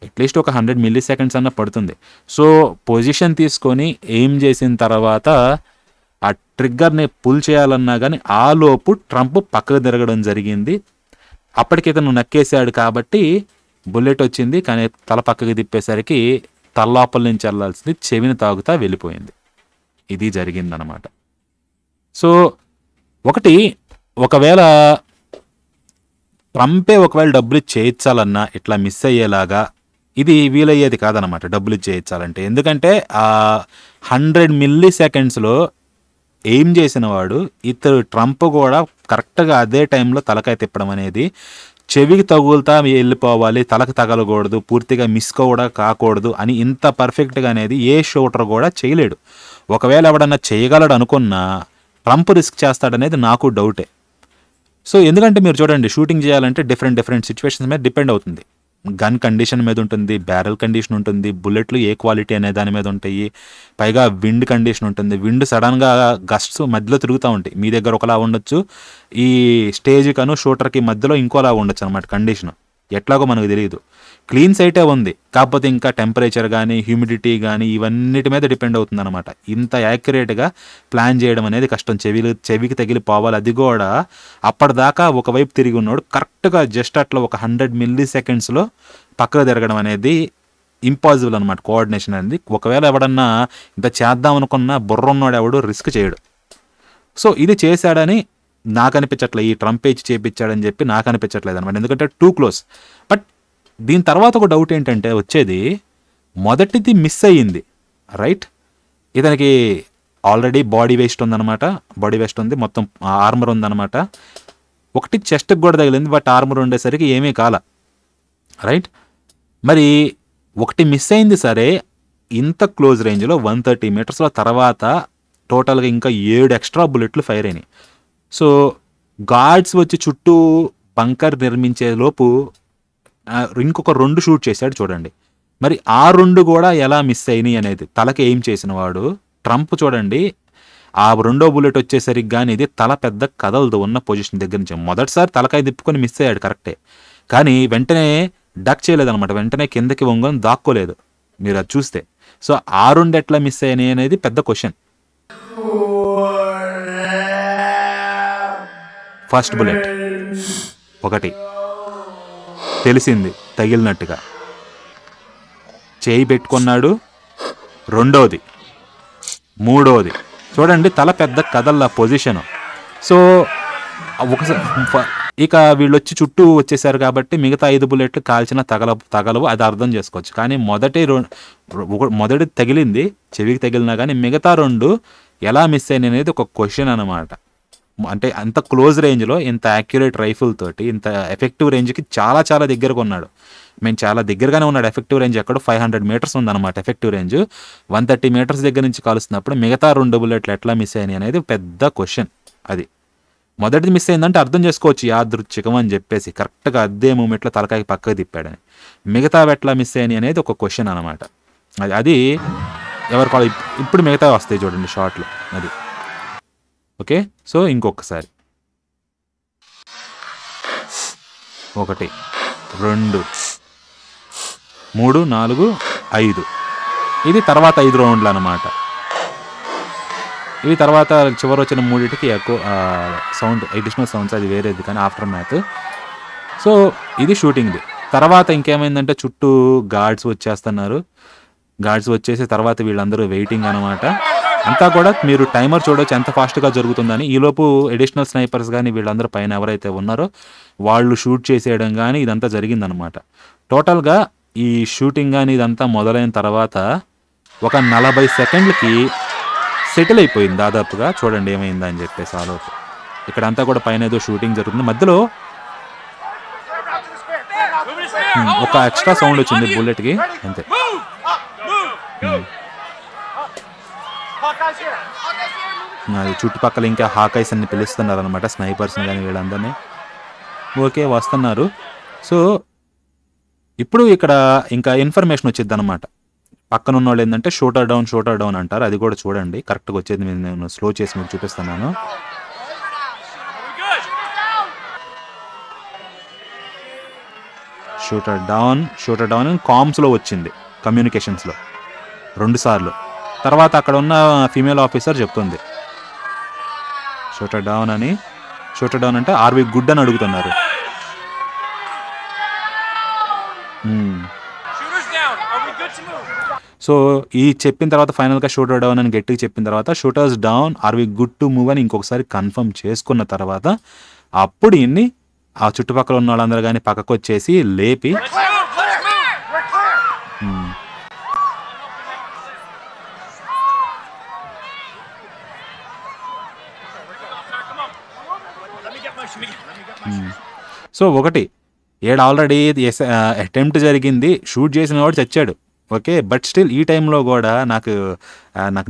అట్లీస్ట్ ఒక 100 మిల్లీ సెకండ్స్ అన్న పడుతుంది. సో పొజిషన్ తీసుకొని ఎయిమ్ చేసిన తర్వాత ఆ ట్రిగ్గర్ని పుల్ చేయాలన్నా కానీ ఆ లోపు ట్రంప్ పక్కకు తిరగడం జరిగింది. అప్పటికి ఇతను నక్కేశాడు కాబట్టి బుల్లెట్ వచ్చింది, కానీ తల పక్కకి తిప్పేసరికి తల్లాపల నుంచి వెళ్ళాల్సింది చెవిని తాగుతా వెళ్ళిపోయింది. ఇది జరిగిందనమాట. సో ఒకవేళ ట్రంపే డబ్బులు చేయించాలన్నా ఇట్లా మిస్ అయ్యేలాగా ఇది వీలయ్యేది కాదనమాట డబ్బులు చేయించాలంటే. ఎందుకంటే 100 మిల్లీ సెకండ్స్లో ఎయిమ్ చేసిన వాడు ఇతరు ట్రంప్ కూడా కరెక్ట్గా అదే టైంలో తలకాయ తిప్పడం అనేది చెవికి తగులుతా వెళ్ళిపోవాలి, తలకు తగలకూడదు, పూర్తిగా మిస్ కూడా కాకూడదు అని ఇంత పర్ఫెక్ట్గా అనేది ఏ షూటర్ కూడా చేయలేడు. ఒకవేళ ఎవడన్నా చేయగలడు అనుకున్నా ట్రంప్ రిస్క్ చేస్తాడనేది నాకు డౌటే. సో ఎందుకంటే మీరు చూడండి, షూటింగ్ చేయాలంటే డిఫరెంట్ సిచ్యువేషన్స్ మీద డిపెండ్ అవుతుంది. గన్ కండిషన్ మీద ఉంటుంది, బ్యారెల్ కండిషన్ ఉంటుంది, బుల్లెట్లు ఏ క్వాలిటీ అనే దాని మీద ఉంటాయి, పైగా విండ్ కండిషన్ ఉంటుంది. విండ్ సడన్గా గస్ట్స్ మధ్యలో తిరుగుతూ ఉంటాయి. మీ దగ్గర ఒకలా ఉండొచ్చు, ఈ స్టేజ్ కను షూటర్కి మధ్యలో ఇంకోలా ఉండొచ్చు అనమాట కండిషన్. ఎట్లాగో మనకు తెలియదు. క్లీన్ సైటే ఉంది, కాకపోతే ఇంకా టెంపరేచర్ కానీ హ్యూమిడిటీ కానీ ఇవన్నిటి మీద డిపెండ్ అవుతుంది అనమాట. ఇంత యాక్యురేట్గా ప్లాన్ చేయడం అనేది కష్టం. చెవికి తగిలిపోవాలి, అది కూడా అప్పటిదాకా ఒకవైపు తిరిగి ఉన్నాడు కరెక్ట్గా జస్ట్ అట్లా ఒక 100 మిల్లీ సెకండ్స్లో పక్కకు తిరగడం అనేది ఇంపాసిబుల్ అనమాట కోఆర్డినేషన్ అనేది. ఒకవేళ ఎవడన్నా ఇంత చేద్దాం అనుకున్న బుర్ర ఉన్నాడు ఎవడు రిస్క్ చేయడు. సో ఇది చేశాడని నాకు అనిపించట్లేదు, ఈ ట్రంప్ ఇచ్చి చేపించాడని చెప్పి నాకు అనిపించట్లేదు అనమాట, ఎందుకంటే టూ క్లోజ్. బట్ దీని తర్వాత ఒక డౌట్ ఏంటంటే వచ్చేది, మొదటిది మిస్ అయ్యింది రైట్. ఇతనికి ఆల్రెడీ బాడీ వేస్ట్ ఉందన్నమాట, బాడీ వేస్ట్ ఉంది, మొత్తం ఆర్మర్ ఉందన్నమాట. ఒకటి చెస్ట్కి కూడా తగిలింది, బట్ ఆర్మర్ ఉండేసరికి ఏమీ కాల రైట్. మరి ఒకటి మిస్ అయింది సరే, ఇంత క్లోజ్ రేంజ్లో 130 మీటర్స్లో తర్వాత టోటల్గా ఇంకా 7 ఎక్స్ట్రా బుల్లెట్లు ఫైర్ అయినాయి. సో గార్డ్స్ వచ్చి చుట్టూ బంకర్ నిర్మించే లోపు ఇంకొక 2 షూట్ చేశాడు చూడండి. మరి ఆ 2 కూడా ఎలా మిస్ అయినాయి అనేది, తలకి ఏం చేసిన వాడు ట్రంప్ చూడండి. ఆ 2వ బుల్లెట్ వచ్చేసరికి కానీ ఇది తల పెద్ద కదలదు ఉన్న పొజిషన్ దగ్గర నుంచి. మొదటిసారి తలకాయ తిప్పుకొని మిస్ అయ్యాడు కరెక్టే, కానీ వెంటనే డక్ చేయలేదన్నమాట, వెంటనే కిందకి వంగని దాక్కోలేదు మీరు అది చూస్తే. సో ఆ 2 ఎట్లా మిస్ అయినాయి అనేది పెద్ద క్వశ్చన్. ఫస్ట్ బుల్లెట్ ఒకటి తెలిసింది తగిలినట్టుగా, చేయి పెట్టుకున్నాడు. రెండోది, మూడోది చూడండి తల పెద్ద కదల్ల పొజిషను. సో ఒకసారి ఇక వీళ్ళు వచ్చి చుట్టూ వచ్చేసారు కాబట్టి మిగతా 5 బుల్లెట్లు కాల్చిన తగలవు, అది అర్థం చేసుకోవచ్చు. కానీ మొదటి తగిలింది చెవికి తగిలినా కానీ మిగతా 2 ఎలా మిస్ అయినాయి అనేది ఒక క్వశ్చన్ అనమాట. అంటే అంత క్లోజ్ రేంజ్లో ఇంత యాక్యురేట్ రైఫిల్ తోటి ఇంత ఎఫెక్టివ్ రేంజ్కి చాలా చాలా దగ్గరగా ఉన్నాడు. చాలా దగ్గరగానే ఉన్నాడు. ఎఫెక్టివ్ రేంజ్ ఎక్కడ 500 మీటర్స్ ఉందన్నమాట ఎఫెక్టివ్ రేంజ్. 130 మీటర్స్ దగ్గర నుంచి కాలుస్తున్నప్పుడు మిగతా 2 బుల్లెట్లు ఎట్లా మిస్ అయినాయి అనేది పెద్ద క్వశ్చన్. అది మొదటిది మిస్ అయిందంటే అర్థం చేసుకోవచ్చు యాదృచ్ఛికం అని చెప్పేసి, కరెక్ట్గా అదే మూమెంట్లో తలకాయకి పక్కకు తిప్పాడని. మిగతా ఎట్లా మిస్ అయినాయి అనేది ఒక క్వశ్చన్ అనమాట. అది ఎవరు కాదు. ఇప్పుడు మిగతా వస్తాయి చూడండి షార్ట్లు. అది ఓకే. సో ఇంకొకసారి 1 2 3 4 5 ఇది తర్వాత 5 రౌండ్లు అనమాట. ఇవి తర్వాత చివరి వచ్చిన 3టికి ఎక్కువ సౌండ్ ఎడిషనల్ సౌండ్స్, అది వేరేది కానీ ఆఫ్టర్ మ్యాథ్. సో ఇది షూటింగ్ది. తర్వాత ఇంకేమైందంటే చుట్టూ గార్డ్స్ వచ్చేస్తున్నారు. గార్డ్స్ వచ్చేసి తర్వాత వీళ్ళందరూ వెయిటింగ్ అనమాట. అంతా కూడా మీరు టైమర్ చూడవచ్చు ఎంత ఫాస్ట్గా జరుగుతుందని. ఈలోపు ఎడిషనల్ స్నైపర్స్ కానీ వీళ్ళందరూ పైన ఎవరైతే ఉన్నారో వాళ్ళు షూట్ చేసేయడం కానీ ఇదంతా జరిగిందనమాట. టోటల్గా ఈ షూటింగ్ కానీ ఇదంతా మొదలైన తర్వాత ఒక 40 సెకండ్లకి సెటిల్ అయిపోయింది దాదాపుగా. చూడండి ఏమైందా అని చెప్పేసి ఆలోపు. ఇక్కడంతా కూడా పైన ఏదో షూటింగ్ జరుగుతుంది. మధ్యలో ఒక ఎక్స్ట్రా సౌండ్ వచ్చింది బుల్లెట్కి అంతే. అది చుట్టుపక్కల ఇంకా హాకైస్ అని పిలుస్తున్నారు అనమాట, స్నైపర్స్ని కానీ వీళ్ళందరినీ. ఓకే వస్తున్నారు. సో ఇప్పుడు ఇక్కడ ఇంకా ఇన్ఫర్మేషన్ వచ్చింది అనమాట. పక్కన ఉన్న వాళ్ళు ఏంటంటే షూటర్ డౌన్ అంటారు. అది కూడా చూడండి కరెక్ట్గా వచ్చేది. నేను స్లో చేసి మీకు చూపిస్తున్నాను. షూటర్ డౌన్ కామ్స్లో వచ్చింది, కమ్యూనికేషన్స్లో 2 సార్లు. తర్వాత అక్కడ ఉన్న ఫీమేల్ ఆఫీసర్ చెప్తుంది షూటర్ డౌన్ అంటే ఆర్ వి గుడ్ అని అడుగుతున్నారు. సో ఈ చెప్పిన తర్వాత ఫైనల్గా షూటర్ డౌన్ అని గట్టిగా చెప్పిన తర్వాత shooters down are we good to move అని ఇంకొకసారి కన్ఫర్మ్ చేసుకున్న తర్వాత అప్పుడు ఇన్ని ఆ చుట్టుపక్కల ఉన్న వాళ్ళందరూ కానీ పక్కకు వచ్చేసి లేపి సో ఒకటి ఏడు ఆల్రెడీ అటెంప్ట్ జరిగింది, షూట్ చేసిన వాడు చచ్చాడు. ఓకే, బట్ స్టిల్ ఈ టైంలో కూడా నాకు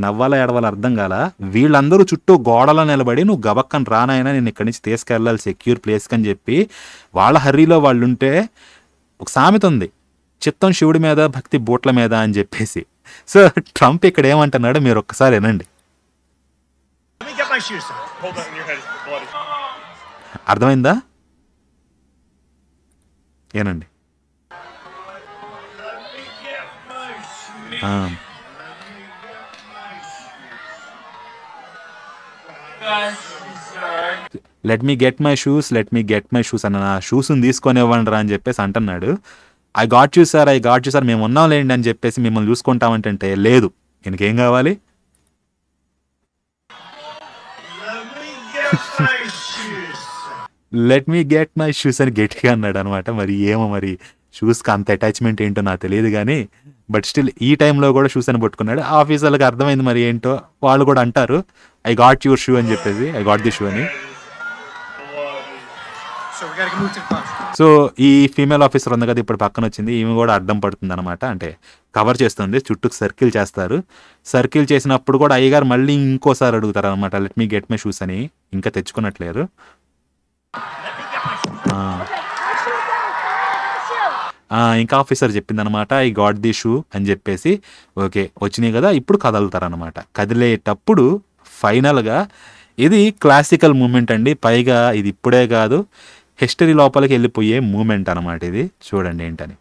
నవ్వాలా ఏడవాలా అర్థం కాల. వీళ్ళందరూ చుట్టూ గోడలో నిలబడి నువ్వు గబక్కని రానైనా నేను ఇక్కడి నుంచి తీసుకెళ్ళాలి సెక్యూర్ ప్లేస్కి అని చెప్పి వాళ్ళ హర్రీలో వాళ్ళు ఉంటే, ఒక సామెత ఉంది చిత్తం శివుడి మీద భక్తి బూట్ల మీద అని చెప్పేసి. సో ట్రంప్ ఇక్కడ ఏమంటున్నాడో మీరు ఒక్కసారి వినండి. అర్థమైందా? ఏనండి. Let me get my shoes అన్న, నా షూస్ని తీసుకొని ఇవ్వండి రా అని చెప్పేసి అంటున్నాడు. ఐ గాట్ యూ సార్ మేము ఉన్నాం లేండి అని చెప్పేసి మిమ్మల్ని చూసుకుంటామంటే లేదు, ఈయనకేం కావాలి? Let me get my shoes అని గట్టిగా అన్నాడు అనమాట. మరి ఏమో మరి షూస్కి అంత అటాచ్మెంట్ ఏంటో నాకు తెలియదు కానీ బట్ స్టిల్ ఈ టైంలో కూడా షూస్ అని పట్టుకున్నాడు. ఆఫీసర్లకు అర్థమైంది మరి ఏంటో, వాళ్ళు కూడా అంటారు ఐ గాట్ యువర్ షూ అని చెప్పేసి, ఐ గాట్ ది షూ అని. సో ఈ ఫీమేల్ ఆఫీసర్ ఉంది కదా ఇప్పుడు పక్కన వచ్చింది, ఈమె కూడా అడ్డం పడుతుంది అనమాట, అంటే కవర్ చేస్తుంది, చుట్టూ సర్కిల్ చేస్తారు. సర్కిల్ చేసినప్పుడు కూడా అయ్యగారు మళ్ళీ ఇంకోసారి అడుగుతారు అనమాట let me get my shoes అని, ఇంకా తెచ్చుకున్నట్లేరు. ఇంకా ఆఫీసర్ చెప్పింది అనమాట ఐ గాట్ ది షూ అని చెప్పేసి. ఓకే వచ్చినాయి కదా, ఇప్పుడు కదులుతారనమాట. కదిలేటప్పుడు ఫైనల్గా ఇది క్లాసికల్ మూమెంట్ అండి, పైగా ఇది ఇప్పుడే కాదు హిస్టరీ లోపలికి వెళ్ళిపోయే మూమెంట్ అనమాట ఇది. చూడండి ఏంటని.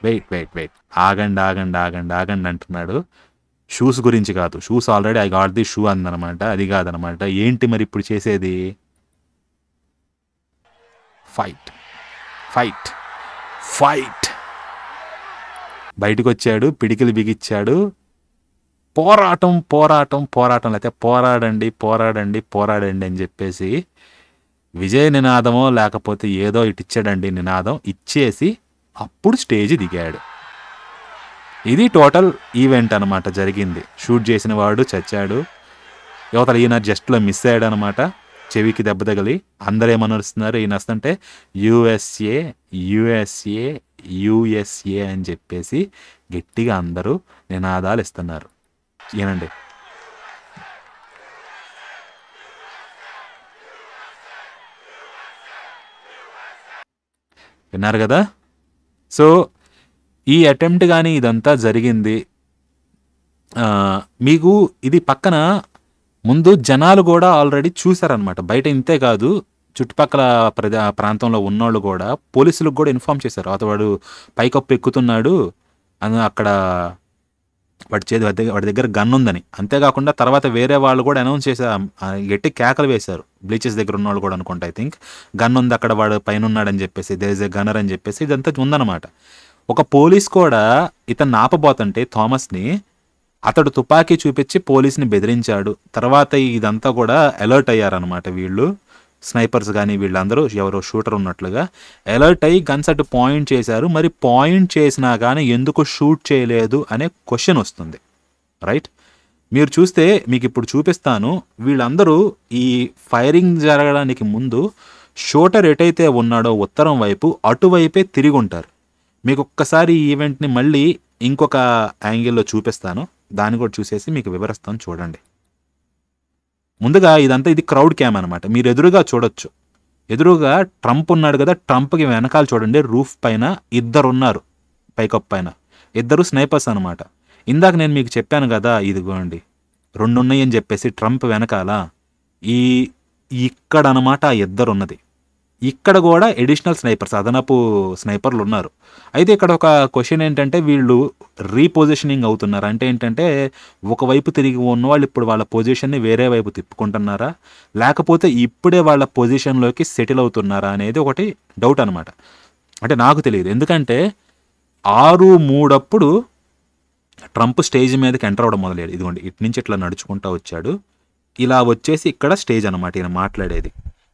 వెయిట్ ఆగండి అంటున్నాడు. షూస్ గురించి కాదు, shoes already I got the shoe అందనమాట, అది కాదనమాట. ఏంటి మరి ఇప్పుడు చేసేది? ఫైట్. బయటకు వచ్చాడు, పిడికిలు బిగిచ్చాడు. పోరాటం లేకపోతే పోరాడండి అని చెప్పేసి విజయ నినాదమో లేకపోతే ఏదో ఇటు ఇచ్చాడండి నినాదం ఇచ్చేసి అప్పుడు స్టేజ్ దిగాడు. ఇది టోటల్ ఈవెంట్ అనమాట జరిగింది. షూట్ చేసిన వాడు చచ్చాడు, యువతల ఈయన జస్ట్లో మిస్ అయ్యాడు అనమాట, చెవికి దెబ్బ తగిలి. అందరూ ఏమనరుస్తున్నారు ఈయన వస్తుంటే యుఎస్ఏ అని చెప్పేసి గట్టిగా అందరూ నినాదాలు ఇస్తున్నారు. ఏనండి విన్నారు కదా. సో ఈ అటెంప్ట్ కానీ ఇదంతా జరిగింది. మీకు ఇది పక్కన ముందు జనాలు కూడా ఆల్రెడీ చూసారనమాట. బయట ఇంతే కాదు చుట్టుపక్కల ప్రాంతంలో ఉన్నోళ్ళు కూడా పోలీసులకు కూడా ఇన్ఫామ్ చేశారు, అతడు పైకప్పు ఎక్కుతున్నాడు అని, అక్కడ వాడి దగ్గర గన్ ఉందని. అంతేకాకుండా తర్వాత వేరే వాళ్ళు కూడా అనౌన్స్ చేశారు, గట్టి కేకలు వేశారు బ్లీచెస్ దగ్గర ఉన్నవాళ్ళు కూడా అనుకుంటా. ఐ థింక్ గన్ ఉంది అక్కడ, వాడు పైన ఉన్నాడని చెప్పేసి, దేర్ ఇస్ ఎ గన్నర్ అని చెప్పేసి ఇదంతా ఉందన్నమాట. ఒక పోలీస్ కూడా ఇతను ఆపబోతుంటే థామస్ని అతడు తుపాకీ చూపించి పోలీస్ని బెదిరించాడు. తర్వాత ఇదంతా కూడా అలర్ట్ అయ్యారనమాట వీళ్ళు, స్నైపర్స్ కానీ వీళ్ళందరూ ఎవరో షూటర్ ఉన్నట్లుగా అలర్ట్ అయ్యి గన్స్ అటు పాయింట్ చేశారు. మరి పాయింట్ చేసినా కానీ ఎందుకు షూట్ చేయలేదు అనే క్వశ్చన్ వస్తుంది, రైట్? మీరు చూస్తే మీకు ఇప్పుడు చూపిస్తాను. వీళ్ళందరూ ఈ ఫైరింగ్ జరగడానికి ముందు షూటర్ ఎటైతే ఉన్నాడో ఉత్తరం వైపు అటువైపే తిరిగి ఉంటారు. మీకు ఒక్కసారి ఈ ఈవెంట్ని మళ్ళీ ఇంకొక యాంగిల్లో చూపిస్తాను, దాన్ని కూడా చూసేసి మీకు వివరిస్తాను చూడండి. ముందుగా ఇది క్రౌడ్ క్యామ్ అనమాట. మీరు ఎదురుగా చూడొచ్చు, ఎదురుగా ట్రంప్ ఉన్నాడు కదా, ట్రంప్కి వెనకాల చూడండి రూఫ్ పైన ఇద్దరు ఉన్నారు, పైకప్పు పైన ఇద్దరు స్నైపర్స్ అనమాట. ఇందాక నేను మీకు చెప్పాను కదా, ఇదిగోండి 2 ఉన్నాయి అని చెప్పేసి ట్రంప్ వెనకాల ఇక్కడ అనమాట ఆ ఇద్దరు ఉన్నది. ఇక్కడ కూడా ఎడిషనల్ స్నైపర్స్, అదనపు స్నైపర్లు ఉన్నారు. అయితే ఇక్కడ ఒక క్వశ్చన్ ఏంటంటే వీళ్ళు రీపొజిషనింగ్ అవుతున్నారు. అంటే ఏంటంటే ఒకవైపు తిరిగి ఉన్నవాళ్ళు ఇప్పుడు వాళ్ళ పొజిషన్ని వేరే వైపు తిప్పుకుంటున్నారా, లేకపోతే ఇప్పుడే వాళ్ళ పొజిషన్లోకి సెటిల్ అవుతున్నారా అనేది ఒకటి డౌట్ అనమాట. అంటే నాకు తెలియదు, ఎందుకంటే 6:03 ట్రంప్ స్టేజ్ మీదకి ఎంటర్ అవ్వడం మొదలయ్యాడు. ఇదిగోండి ఇటు నుంచి ఇట్లా నడుచుకుంటూ వచ్చాడు, ఇలా వచ్చేసి ఇక్కడ స్టేజ్ అనమాట ఈయన మాట్లాడేది.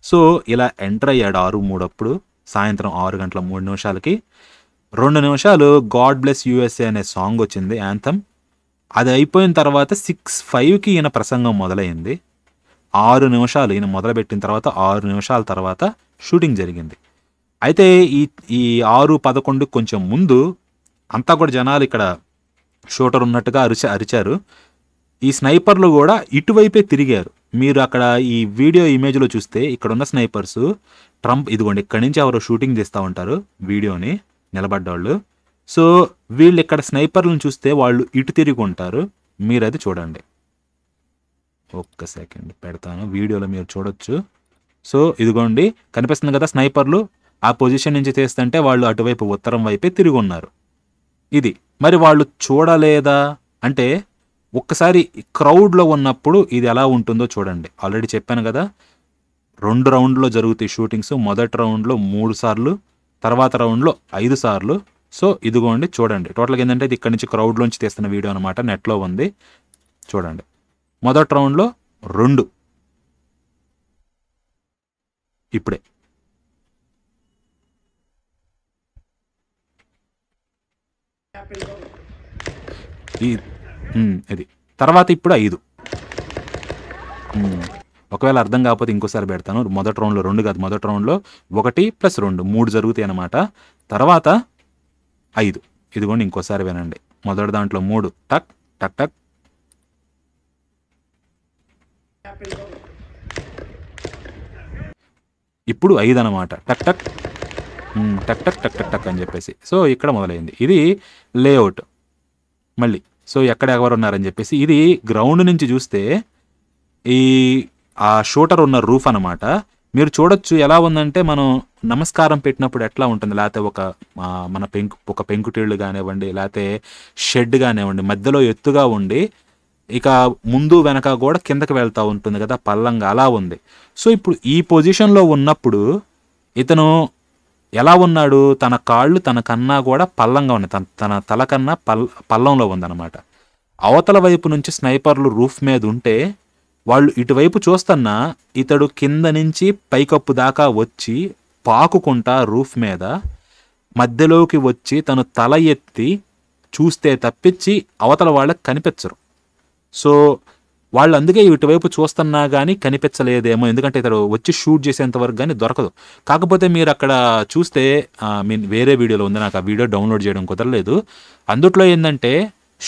సో ఇలా ఎంటర్ అయ్యాడు 6:03 సాయంత్రం 6:03 2 నిమిషాలు గాడ్ బ్లెస్ యూఎస్ఏ అనే సాంగ్ వచ్చింది, యాంథమ్. అది అయిపోయిన తర్వాత 6:05 ఈయన ప్రసంగం మొదలైంది. 6 నిమిషాలు ఈయన మొదలుపెట్టిన తర్వాత 6 నిమిషాల తర్వాత షూటింగ్ జరిగింది. అయితే ఈ 6:11 కొంచెం ముందు అంతా కూడా జనాలు ఇక్కడ షూటర్ ఉన్నట్టుగా అరిచారు. ఈ స్నైపర్లు కూడా ఇటువైపే తిరిగారు. మీరు అక్కడ ఈ వీడియో ఇమేజ్లో చూస్తే ఇక్కడ ఉన్న స్నైపర్స్ ట్రంప్, ఇదిగోండి ఇక్కడి నుంచి ఎవరో షూటింగ్ తీస్తూ ఉంటారు వీడియోని నిలబడ్డవాళ్ళు. సో వీళ్ళు ఇక్కడ స్నైపర్లను చూస్తే వాళ్ళు ఇటు తిరిగి ఉంటారు, మీరు అది చూడండి. ఒక్క సెకండ్ పెడతాను, వీడియోలో మీరు చూడొచ్చు. సో ఇదిగోండి కనిపిస్తుంది కదా స్నైపర్లు, ఆ పొజిషన్ నుంచి తీస్తుంటే వాళ్ళు అటువైపు ఉత్తరం వైపే తిరిగి ఉన్నారు. ఇది మరి వాళ్ళు చూడలేదా అంటే ఒక్కసారి క్రౌడ్లో ఉన్నప్పుడు ఇది ఎలా ఉంటుందో చూడండి. ఆల్రెడీ చెప్పాను కదా 2 రౌండ్లో జరుగుతాయి షూటింగ్స్. మొదటి రౌండ్లో 3 సార్లు, తర్వాత రౌండ్లో 5 సార్లు. సో ఇదిగోండి చూడండి, టోటల్గా ఏంటంటే ఇది ఇక్కడి నుంచి క్రౌడ్లోంచి తీస్తున్న వీడియో అనమాట, నెట్లో ఉంది చూడండి. మొదటి రౌండ్లో 2 ఇప్పుడే. ఇది తర్వాత ఇప్పుడు 5. ఒకవేళ అర్థం కాకపోతే ఇంకోసారి పెడతాను. మొదటి రౌండ్లో 2 కాదు, మొదటి రౌండ్లో 1 + 2 3 జరుగుతాయి అన్నమాట. తర్వాత 5. ఇదిగోండి ఇంకోసారి వినండి. మొదటి దాంట్లో 3 టక్ టక్ టక్, ఇప్పుడు 5 అనమాట. టక్ టక్ టక్ టక్ టక్ టక్ టక్ అని చెప్పేసి. సో ఇక్కడ మొదలైంది. ఇది లేఅవుట్ మళ్ళీ. సో ఎక్కడ ఎవరు ఉన్నారని చెప్పేసి, ఇది గ్రౌండ్ నుంచి చూస్తే ఆ షూటర్ ఉన్న రూఫ్ అనమాట. మీరు చూడొచ్చు ఎలా ఉందంటే, మనం నమస్కారం పెట్టినప్పుడు ఎట్లా ఉంటుంది, లేకపోతే మన పెంకుటిళ్ళు కానివ్వండి, లేకపోతే షెడ్ కానివ్వండి, మధ్యలో ఎత్తుగా ఉండి ఇక ముందు వెనక కూడా కిందకి వెళ్తూ ఉంటుంది కదా పల్లంగా, అలా ఉంది. సో ఇప్పుడు ఈ పొజిషన్లో ఉన్నప్పుడు ఇతను ఎలా ఉన్నాడు, తన కాళ్ళు తన కన్నా కూడా పల్లంగా ఉన్నాయి, తన తల కన్నా పల్లంలో ఉందన్నమాట. అవతల వైపు నుంచి స్నైపర్లు రూఫ్ మీద ఉంటే వాళ్ళు ఇటువైపు చూస్తున్నా ఇతడు కింద నుంచి పైకప్పు దాకా వచ్చి పాకుకుంటా రూఫ్ మీద మధ్యలోకి వచ్చి తను తల ఎత్తి చూస్తే తప్పించి అవతల వాళ్ళకి కనిపించరు. సో వాళ్ళు అందుకే ఇటువైపు చూస్తున్నా కానీ కనిపించలేదేమో, ఎందుకంటే ఇతడు వచ్చి షూట్ చేసేంత వరకు కానీ దొరకదు. కాకపోతే మీరు అక్కడ చూస్తే వేరే వీడియోలో ఉంది, నాకు ఆ వీడియో డౌన్లోడ్ చేయడం కుదరలేదు. అందుట్లో ఏంటంటే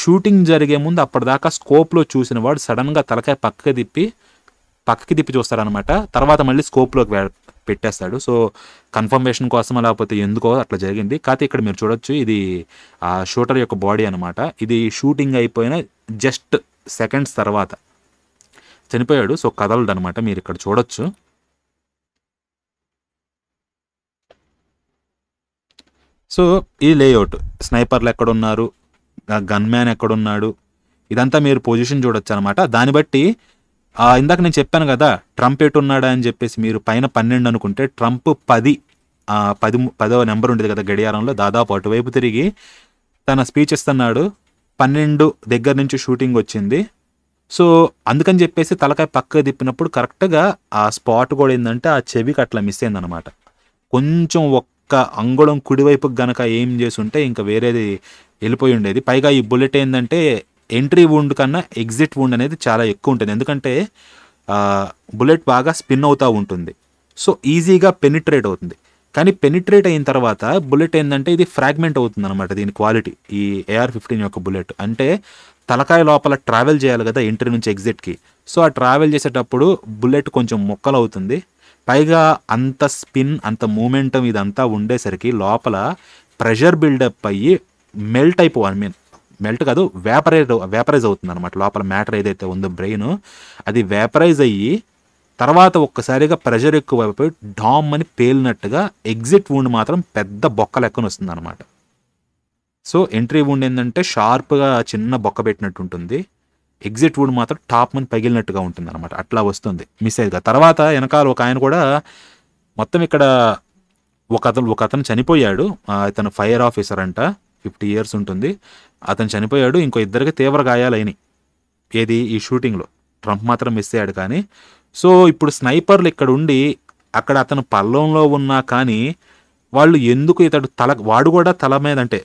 షూటింగ్ జరిగే ముందు అప్పటిదాకా స్కోప్లో చూసిన వాడు సడన్గా తలకాయ పక్కకి తిప్పి చూస్తాడనమాట. తర్వాత మళ్ళీ స్కోప్లోకి పెట్టేస్తాడు. సో కన్ఫర్మేషన్ కోసం లేకపోతే ఎందుకో అట్లా జరిగింది. కాకపోతే ఇక్కడ మీరు చూడొచ్చు, ఇది ఆ షూటర్ యొక్క బాడీ అనమాట. ఇది షూటింగ్ అయిపోయిన జస్ట్ సెకండ్స్ తర్వాత చనిపోయాడు. సో కదలడు అనమాట, మీరు ఇక్కడ చూడొచ్చు. సో ఈ లేఅవుట్, స్నైపర్లు ఎక్కడున్నారు, గన్ మ్యాన్ ఎక్కడున్నాడు, ఇదంతా మీరు పొజిషన్ చూడొచ్చు అనమాట. దాన్ని బట్టి ఇందాక నేను చెప్పాను కదా ట్రంప్ ఎటున్నాడా అని చెప్పేసి, మీరు పైన 12 అనుకుంటే ట్రంప్ 10వ నెంబర్ ఉండేది కదా గడియారంలో, దాదాపు అటువైపు తిరిగి తన స్పీచ్ ఇస్తున్నాడు. 12 దగ్గర నుంచి షూటింగ్ వచ్చింది. సో అందుకని చెప్పేసి తలకాయ పక్కకు తిప్పినప్పుడు కరెక్ట్గా ఆ స్పాట్ కూడా ఏంటంటే ఆ చెవికి అట్లా మిస్ అయిందనమాట. కొంచెం ఒక్క అంగుళం కుడివైపుకి గనక ఏం చేసి ఉంటే ఇంకా వేరేది వెళ్ళిపోయి ఉండేది. పైగా ఈ బుల్లెట్ ఏంటంటే ఎంట్రీ వూండ్ కన్నా ఎగ్జిట్ వూండ్ అనేది చాలా ఎక్కువ ఉంటుంది, ఎందుకంటే బుల్లెట్ బాగా స్పిన్ అవుతూ ఉంటుంది. సో ఈజీగా పెనిట్రేట్ అవుతుంది. కానీ పెనిట్రేట్ అయిన తర్వాత బుల్లెట్ ఏంటంటే ఇది ఫ్రాగ్మెంట్ అవుతుంది అనమాట. దీని క్వాలిటీ ఈ AR-15 యొక్క బుల్లెట్ అంటే తలకాయ లోపల ట్రావెల్ చేయాలి కదా ఎంట్రీ నుంచి ఎగ్జిట్కి. సో ఆ ట్రావెల్ చేసేటప్పుడు బుల్లెట్ కొంచెం మొక్కలు అవుతుంది. పైగా అంత స్పిన్, అంత మూమెంటం ఇదంతా ఉండేసరికి లోపల ప్రెషర్ బిల్డప్ అయ్యి మెల్ట్ కాదు వేపరైజ్ అవుతుంది అనమాట. లోపల మ్యాటర్ ఏదైతే ఉందో బ్రెయిన్, అది వేపరైజ్ అయ్యి తర్వాత ఒక్కసారిగా ప్రెషర్ ఎక్కువైపోయి డామ్ అని పేలినట్టుగా ఎగ్జిట్ వూండ్ మాత్రం పెద్ద బొక్క లెక్కన వస్తుంది అనమాట. సో ఎంట్రీ వూండ్ ఏంటంటే షార్ప్గా చిన్న బొక్క పెట్టినట్టు ఉంటుంది, ఎగ్జిట్ వూండ్ మాత్రం టాప్ అని పగిలినట్టుగా ఉంటుంది అనమాట. అట్లా వస్తుంది మిస్ అయ్యేదిగా. తర్వాత వెనకాల ఒక ఆయన కూడా మొత్తం ఇక్కడ ఒక అతను చనిపోయాడు. ఇతను ఫైర్ ఆఫీసర్ అంట, 50 years ఉంటుంది. అతను చనిపోయాడు. ఇంకో 2 తీవ్ర గాయాలైనాయి ఈ షూటింగ్లో. ట్రంప్ మాత్రం మిస్ అయ్యాడు. కానీ సో ఇప్పుడు స్నైపర్లు ఇక్కడ ఉండి అక్కడ అతను పల్లంలో ఉన్నా కానీ వాళ్ళు ఎందుకు వాడు కూడా తల మీద అంటే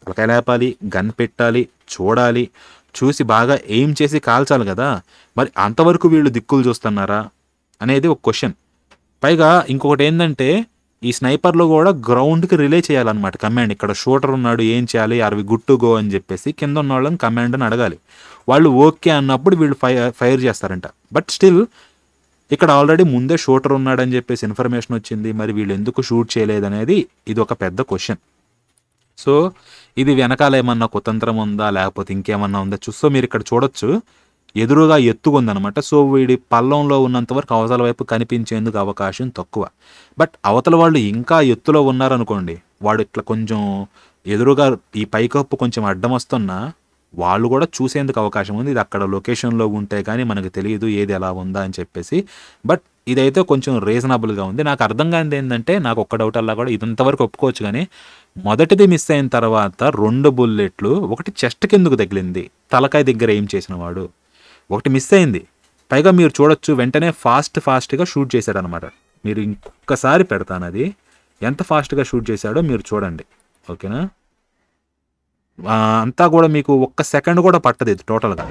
తలకాయ లేపాలి, గన్ పెట్టాలి, చూసి బాగా ఎయిమ్ చేసి కాల్చాలి కదా. మరి అంతవరకు వీళ్ళు దిక్కులు చూస్తున్నారా అనేది ఒక క్వశ్చన్. పైగా ఇంకొకటి ఏంటంటే ఈ స్నైపర్లో కూడా గ్రౌండ్కి రిలే చేయాలన్నమాట కమాండ్. ఇక్కడ షూటర్ ఉన్నాడు, ఏం చేయాలి, అవి గుడ్ టు గో అని చెప్పేసి కింద ఉన్న వాళ్ళని కమాండ్ అని అడగాలి. వాళ్ళు ఓకే అన్నప్పుడు వీళ్ళు ఫైర్ చేస్తారంట. బట్ స్టిల్ ఇక్కడ ఆల్రెడీ ముందే షూటర్ ఉన్నాడని చెప్పేసి ఇన్ఫర్మేషన్ వచ్చింది. మరి వీళ్ళు ఎందుకు షూట్ చేయలేదనేది ఇది ఒక పెద్ద క్వశ్చన్. సో ఇది వెనకాల ఏమన్నా కుతంత్రం ఉందా లేకపోతే ఇంకేమన్నా ఉందా చూస్తే మీరు ఇక్కడ చూడొచ్చు, ఎదురుగా ఎత్తుగా ఉందన్నమాట. సో వీడి పల్లంలో ఉన్నంత వరకు అవతల వైపు కనిపించేందుకు అవకాశం తక్కువ. బట్ అవతల వాళ్ళు ఇంకా ఎత్తులో ఉన్నారనుకోండి, వాడు ఇట్లా కొంచెం ఎదురుగా ఈ పైకప్పు కొంచెం అడ్డం వస్తున్నా వాళ్ళు కూడా చూసేందుకు అవకాశం ఉంది. ఇది అక్కడ లొకేషన్లో ఉంటే కానీ మనకు తెలియదు ఏది ఎలా ఉందా అని చెప్పేసి. బట్ ఇదైతే కొంచెం రీజనబుల్గా ఉంది. నాకు అర్థం కానిది ఏంటంటే, నాకు ఒక్క డౌట్ అలా కూడా ఇదంతవరకు ఒప్పుకోవచ్చు, కానీ మొదటిది మిస్ అయిన తర్వాత 2 బుల్లెట్లు, ఒకటి చెస్ట్ కిందకు తగిలింది, తలకాయ దగ్గర ఏం చేసిన వాడు, ఒకటి మిస్ అయింది. పైగా మీరు చూడొచ్చు వెంటనే ఫాస్ట్గా షూట్ చేశాడనమాట. మీరు ఇంకొకసారి పెడతాను, అది ఎంత ఫాస్ట్గా షూట్ చేశాడో మీరు చూడండి. ఓకేనా, అంతా కూడా మీకు ఒక్క సెకండ్ కూడా పట్టదు ఇది టోటల్గా.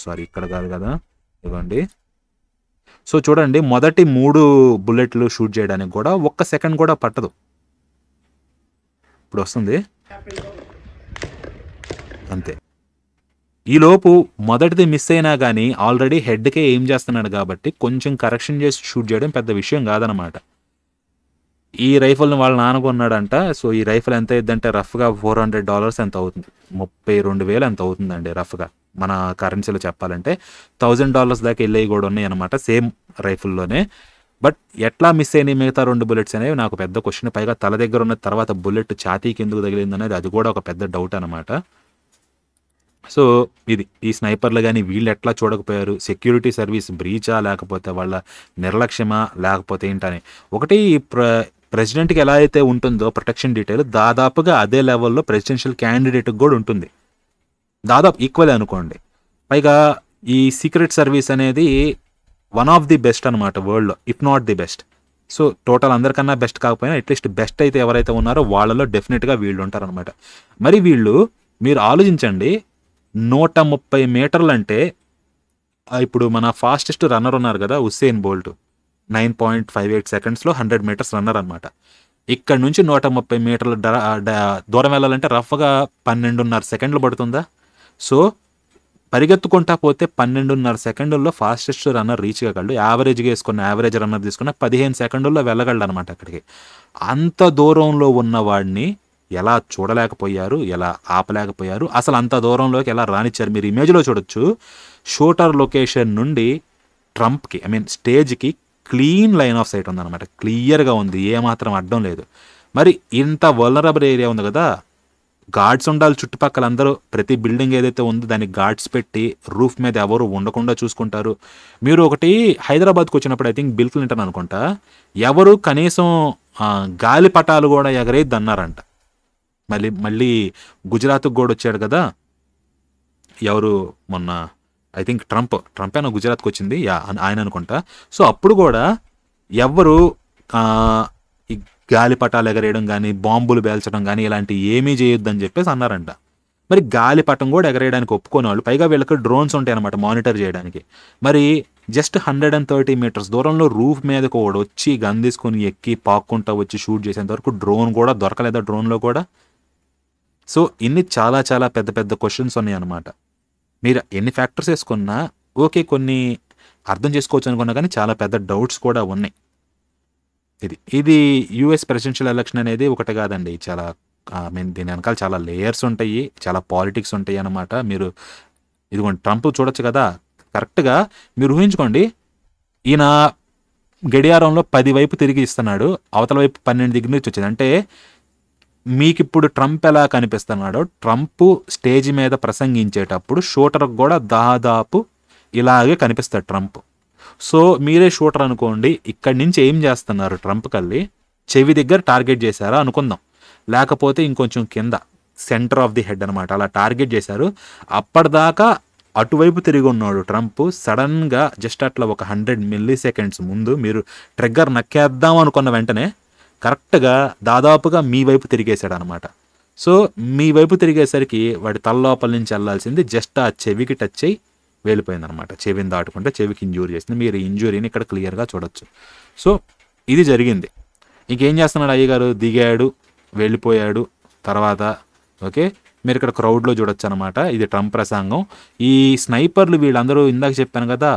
సారీ, ఇక్కడ కాదు కదా, ఇవ్వండి. సో చూడండి, మొదటి 3 బుల్లెట్లు షూట్ చేయడానికి కూడా ఒక్క సెకండ్ కూడా పట్టదు. ఇప్పుడు వస్తుంది అంతే. ఈలోపు మొదటిది మిస్ అయినా కానీ ఆల్రెడీ హెడ్కే ఏం చేస్తున్నాడు కాబట్టి కొంచెం కరెక్షన్ చేసి షూట్ చేయడం పెద్ద విషయం కాదనమాట. ఈ రైఫిల్ని వాళ్ళ నాన్న కొన్నాడంట. సో ఈ రైఫిల్ ఎంత అవుతుందంటే రఫ్గా $400 ఎంత అవుతుంది, 32,000 ఎంత అవుతుందండి రఫ్గా. మన కరెన్సీలో చెప్పాలంటే $1,000 దాకా వెళ్ళేవి కూడా ఉన్నాయి అనమాట సేమ్ రైఫిల్లోనే. బట్ ఎట్లా మిస్ అయినాయి మిగతా 2 బుల్లెట్స్ అనేవి నాకు పెద్ద క్వశ్చన్. పైగా తల దగ్గర ఉన్న తర్వాత బుల్లెట్ ఛాతీకి ఎందుకు తగిలింది అనేది అది కూడా ఒక పెద్ద డౌట్ అనమాట. సో ఇది ఈ స్నైపర్లు కానీ వీళ్ళు ఎట్లా చూడకపోయారు, సెక్యూరిటీ సర్వీస్ బ్రీచా, లేకపోతే వాళ్ళ నిర్లక్ష్యమా, లేకపోతే ఏంటని. ఒకటి ప్రెసిడెంట్కి ఎలా అయితే ఉంటుందో ప్రొటెక్షన్ డీటెయిల్, దాదాపుగా అదే లెవెల్లో ప్రెసిడెన్షియల్ క్యాండిడేట్కి కూడా ఉంటుంది, దాదాపు ఈక్వల్ అనుకోండి. పైగా ఈ సీక్రెట్ సర్వీస్ అనేది వన్ ఆఫ్ ది బెస్ట్ అనమాట వరల్డ్లో, if not the best. So total అందరికన్నా బెస్ట్ కాకపోయినా అట్లీస్ట్ బెస్ట్ అయితే ఎవరైతే ఉన్నారో వాళ్ళలో డెఫినెట్గా వీళ్ళు ఉంటారనమాట. మరి వీళ్ళు మీరు ఆలోచించండి, 130 మీటర్లు అంటే ఇప్పుడు మన ఫాస్టెస్ట్ రన్నర్ ఉన్నారు కదా ఉసేన్ బోల్ట్, 9.58 సెకండ్స్లో 100 మీటర్స్ రన్నర్ అనమాట. ఇక్కడ నుంచి 130 మీటర్ల దూరం వెళ్ళాలంటే రఫ్గా 12.5 సెకండ్లు పడుతుందా. సో పరిగెత్తుకుంటా పోతే 12.5 సెకండుల్లో ఫాస్టెస్ట్ రన్నర్ రీచ్ కాగలడు. యావరేజ్గా వేసుకున్న యావరేజ్ రన్నర్ తీసుకున్న 15 సెకండుల్లో వెళ్ళగలడు అనమాట అక్కడికి. అంత దూరంలో ఉన్నవాడిని ఎలా చూడలేకపోయారు, ఎలా ఆపలేకపోయారు, అసలు అంత దూరంలోకి ఎలా రానిచ్చారు. మీరు ఇమేజ్లో చూడొచ్చు, షూటర్ లొకేషన్ నుండి ట్రంప్కి స్టేజ్కి క్లీన్ లైన్ ఆఫ్ సైట్ ఉందన్నమాట, క్లియర్గా ఉంది, ఏమాత్రం అడ్డం లేదు. మరి ఇంత వల్నరబుల్ ఏరియా ఉంది కదా, గార్డ్స్ ఉండాలి చుట్టుపక్కల అందరూ. ప్రతి బిల్డింగ్ ఏదైతే ఉందో దానికి గార్డ్స్ పెట్టి రూఫ్ మీద ఎవరు ఉండకుండా చూసుకుంటారు. మీరు ఒకటి హైదరాబాద్కి వచ్చినప్పుడు ఐ థింక్ బిల్ క్లింటన్ అనుకుంటా, ఎవరు కనీసం గాలి పటాలు కూడా ఎగరేది అన్నారంట. మళ్ళీ గుజరాత్కి కూడా వచ్చాడు కదా ఎవరు మొన్న, ఐ థింక్ ట్రంప్ అయినా గుజరాత్కి వచ్చింది, ఆయన అనుకుంటా. సో అప్పుడు కూడా ఎవరు ఈ గాలిపటాలు ఎగరేయడం కానీ బాంబులు పేల్చడం కానీ ఇలాంటి ఏమీ చేయొద్దని చెప్పేసి అన్నారంట. మరి గాలిపటం కూడా ఎగరేయడానికి ఒప్పుకోని వాళ్ళు, పైగా వీళ్ళకి డ్రోన్స్ ఉంటాయి అనమాట మానిటర్ చేయడానికి. మరి జస్ట్ 130 మీటర్స్ దూరంలో రూఫ్ మీద కూడా వచ్చి గన్ తీసుకొని ఎక్కి పాక్కుంటా వచ్చి షూట్ చేసేంత వరకు డ్రోన్ కూడా దొరకలేదా డ్రోన్లో కూడా. సో ఇన్ని చాలా చాలా పెద్ద పెద్ద క్వశ్చన్స్ ఉన్నాయి అనమాట. మీరు ఎన్ని ఫ్యాక్టర్స్ వేసుకున్నా ఓకే, కొన్ని అర్థం చేసుకోవచ్చు అనుకున్నా కానీ చాలా పెద్ద డౌట్స్ కూడా ఉన్నాయి. ఇది యూఎస్ ప్రెసిడెన్షియల్ ఎలక్షన్ అనేది ఒకటి కాదండి, చాలా దీని వెనకాల చాలా లేయర్స్ ఉంటాయి, చాలా పాలిటిక్స్ ఉంటాయి అన్నమాట. మీరు ఇదిగోండి ట్రంప్ చూడొచ్చు కదా, కరెక్ట్గా మీరు ఊహించుకోండి, ఈయన గడియారంలో 10 వైపు తిరిగి ఇస్తున్నాడు, అవతల వైపు 12 దగ్గర నుంచి వచ్చింది. అంటే మీకు ఇప్పుడు ట్రంప్ ఎలా కనిపిస్తున్నాడో, ట్రంప్ స్టేజ్ మీద ప్రసంగించేటప్పుడు షూటర్కి కూడా దాదాపు ఇలాగే కనిపిస్తాడు ట్రంప్. సో మీరే షూటర్ అనుకోండి, ఇక్కడి నుంచి ఏం చేస్తున్నారు, ట్రంప్ కల్లి చెవి దగ్గర టార్గెట్ చేశారా అనుకుందాం, లేకపోతే ఇంకొంచెం కింద సెంటర్ ఆఫ్ ది హెడ్ అనమాట, అలా టార్గెట్ చేశారు. అప్పటిదాకా అటువైపు తిరిగి ఉన్నాడు ట్రంప్. సడన్గా జస్ట్ అట్లా ఒక 100 మిల్లీసెకండ్స్ ముందు మీరు ట్రిగ్గర్ నక్కేద్దాం అనుకున్న వెంటనే కరెక్ట్గా దాదాపుగా మీ వైపు తిరిగేశాడు అనమాట. సో మీ వైపు తిరిగేసరికి వాడి తల లోపల నుంచి వెళ్ళాల్సింది జస్ట్ ఆ చెవికి టచ్ అయ్యి వెళ్ళిపోయింది అనమాట. చెవిని దాటుకుంటే చెవికి ఇంజూరీ చేసింది. మీరు ఇంజూరీని ఇక్కడ క్లియర్గా చూడొచ్చు. సో ఇది జరిగింది. ఇంకేం చేస్తున్నాడు అయ్యగారు, దిగాడు వెళ్ళిపోయాడు. తర్వాత ఓకే, మీరు ఇక్కడ క్రౌడ్లో చూడొచ్చు అనమాట. ఇది ట్రంప్ ప్రసంగం. ఈ స్నైపర్లు వీళ్ళందరూ ఇందాక చెప్పాను కదా,